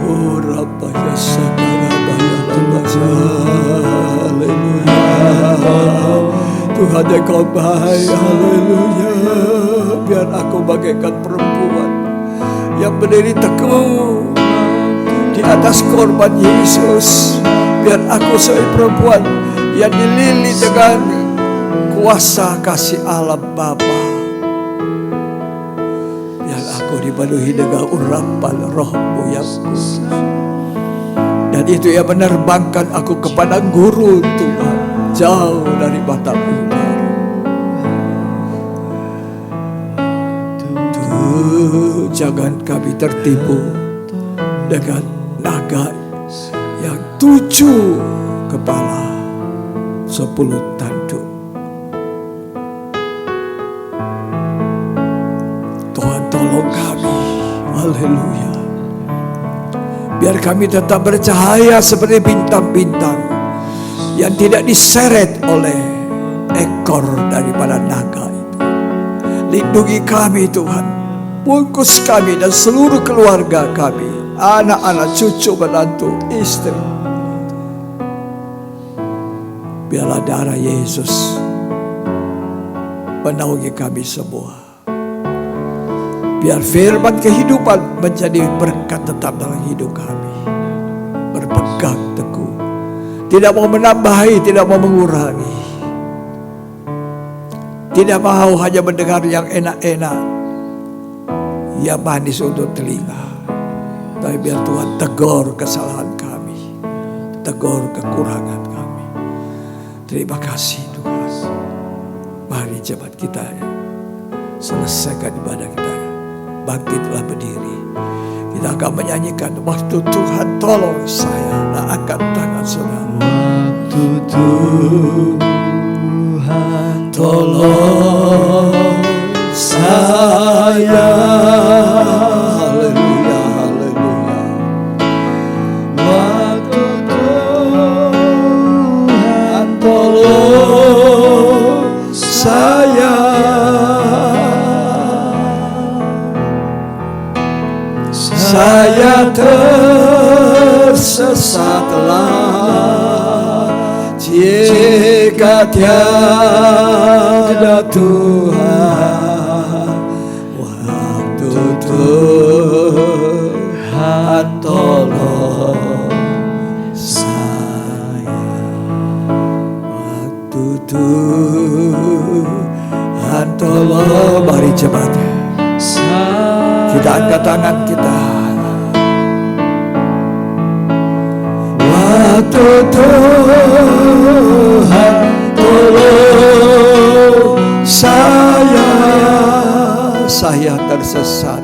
Oh Rabbaya saudara baca. Haleluya. Tuhan yang kau baik. Haleluya. Biar aku bagaikan perempuan yang berdiri teguh di atas korban Yesus. Biar aku sebagai perempuan yang dililit dengan kuasa kasih Allah Bapa. Biar aku dipenuhi dengan urapan Roh-Mu yang kudus. Dan itu yang menerbangkan aku ke padang gurun Tuhan, jauh dari batang ular. Jangan kami tertipu dengan naga yang 7 kepala 10 tanduk. Tuhan tolong kami. Haleluya. Biar kami tetap bercahaya seperti bintang-bintang yang tidak diseret oleh ekor daripada naga itu. Lindungi kami Tuhan, bungkus kami dan seluruh keluarga kami, anak-anak, cucu, menantu, istri. Biarlah darah Yesus menaungi kami semua. Biar firman kehidupan menjadi berkat tetap dalam hidup kami. Berpegang teguh, tidak mau menambahi, tidak mau mengurangi, tidak mau hanya mendengar yang enak-enak, yang manis untuk telinga. Tapi biar Tuhan tegur kesalahan kami, tegur kekurangan kami. Terima kasih Tuhan. Mari jemaat kita selesaikan ibadah kita. Bangkitlah berdiri. Kita akan menyanyikan waktu Tuhan tolong saya. Nah, angkat tangan saudara. Waktu Tuhan Tolong saya. Haleluya, haleluya. waktu Tuhan Tolong saya. Saya tersesatlah jika tiada Tuhan. Waktu Tuhan tolong saya. Waktu Tuhan tolong. Mari jemaat, kita angkat tangan kita. Waktu Tuhan tolong saya tersesat.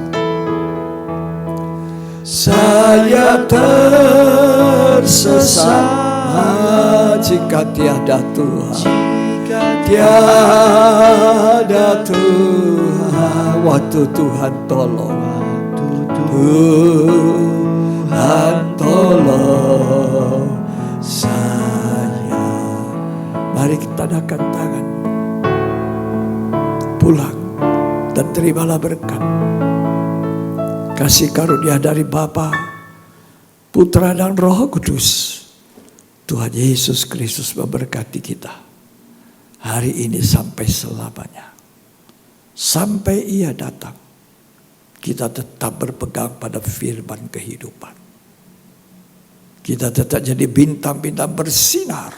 Saya tersesat jika tiada Tuhan. Tiada Tuhan. Waktu Tuhan tolong. Tuhan tolong saya. Mari kita adakan tangan. Pulang dan terimalah berkat. Kasih karunia dari Bapa, Putra dan Roh Kudus. Tuhan Yesus Kristus memberkati kita hari ini sampai selamanya. Sampai Ia datang, kita tetap berpegang pada firman kehidupan. Kita tetap jadi bintang-bintang bersinar,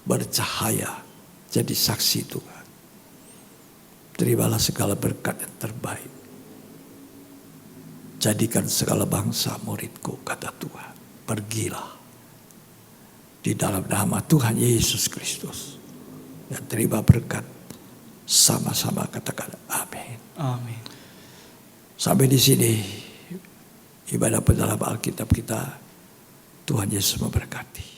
bercahaya, jadi saksi Tuhan. Terimalah segala berkat yang terbaik. Jadikan segala bangsa muridku, kata Tuhan. Pergilah di dalam nama Tuhan Yesus Kristus dan terima berkat. Sama-sama katakan amin. Amin. Sampai di sini ibadah pendalam Alkitab kita. Tuhan Yesus memberkati.